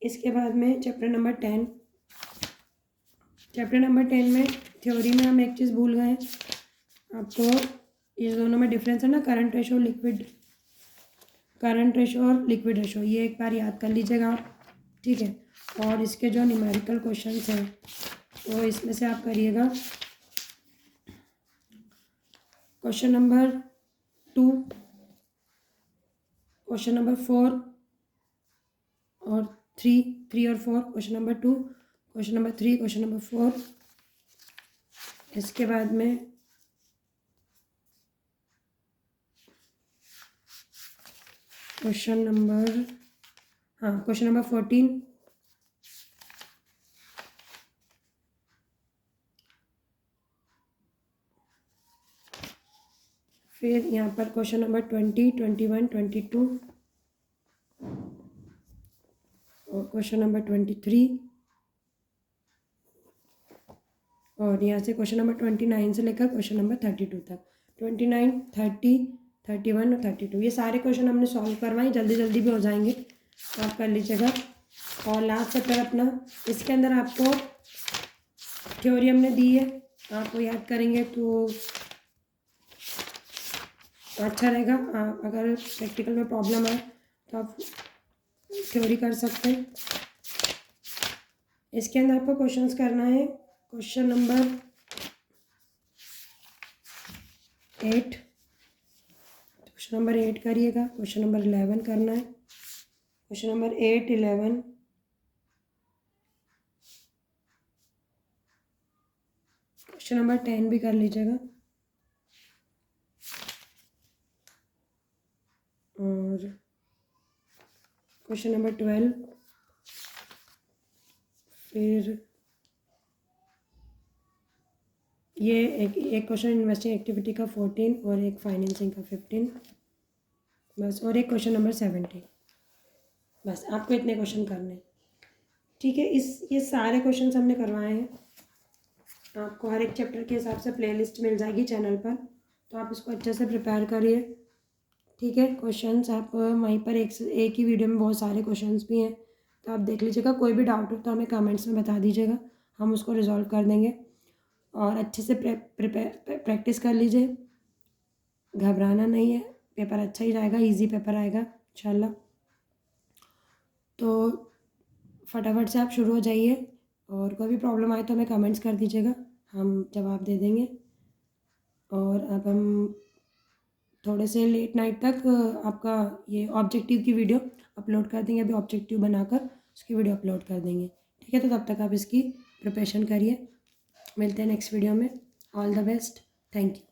इसके बाद में चैप्टर नंबर 10, में थ्योरी में हम एक चीज़ भूल गए, आपको इस दोनों में डिफरेंस है ना, करंट रेशो और लिक्विड रेशो, ये एक बार याद कर लीजिएगा आप, ठीक है। और इसके जो न्यूमेरिकल क्वेश्चंस हैं तो इसमें से आप करिएगा क्वेश्चन नंबर 2, क्वेश्चन नंबर 4 और 3 और 4, question number 2, question number 3, question number 4। इसके बाद में क्वेश्चन नंबर 14, फिर यहाँ पर क्वेश्चन नंबर 20, 21, 22 और क्वेश्चन नंबर 23, और यहाँ से क्वेश्चन नंबर 29 से लेकर क्वेश्चन नंबर 32 तक, 29, 30, 31 और 32, ये सारे क्वेश्चन हमने सॉल्व करवाए, जल्दी जल्दी भी हो जाएंगे, तो आप कर लीजिएगा। और लास्ट चैप्टर अपना, इसके अंदर आपको थ्योरी हमने दी है आप वो याद करेंगे तो अच्छा रहेगा। अगर प्रैक्टिकल में प्रॉब्लम आए तो आप थ्योरी कर सकते हैं। इसके अंदर आपको क्वेश्चंस करना है। क्वेश्चन नंबर 8, क्वेश्चन नंबर 8 करिएगा। क्वेश्चन नंबर 11 करना है। क्वेश्चन नंबर 8, 11, क्वेश्चन नंबर 10 भी कर लीजिएगा। और क्वेश्चन नंबर 12, फिर ये एक क्वेश्चन इन्वेस्टिंग एक्टिविटी का 14 और एक फाइनेंसिंग का 15, बस। और एक क्वेश्चन नंबर 17, बस। आपको इतने क्वेश्चन करने हैं, ठीक है। ये सारे क्वेश्चन हमने करवाए हैं। आपको हर एक चैप्टर के हिसाब से प्लेलिस्ट मिल जाएगी चैनल पर, तो आप इसको अच्छे से प्रिपेयर करिए, ठीक है। क्वेश्चंस आप वहीं पर एक ही वीडियो में बहुत सारे क्वेश्चंस भी हैं, तो आप देख लीजिएगा। कोई भी डाउट हो तो हमें कमेंट्स में बता दीजिएगा, हम उसको रिजॉल्व कर देंगे। और अच्छे से प्रैक्टिस कर लीजिए, घबराना नहीं है, पेपर अच्छा ही जाएगा, इजी पेपर आएगा इंशाल्लाह। तो फटाफट से आप शुरू हो जाइए, और कोई भी प्रॉब्लम आए तो हमें कमेंट्स कर दीजिएगा, हम जवाब दे देंगे। और अब हम थोड़े से लेट नाइट तक आपका ये ऑब्जेक्टिव की वीडियो अपलोड कर देंगे। अभी ऑब्जेक्टिव बनाकर उसकी वीडियो अपलोड कर देंगे, ठीक है। तो तब तक आप इसकी प्रिपरेशन करिए। मिलते हैं नेक्स्ट वीडियो में। All the best, thank you.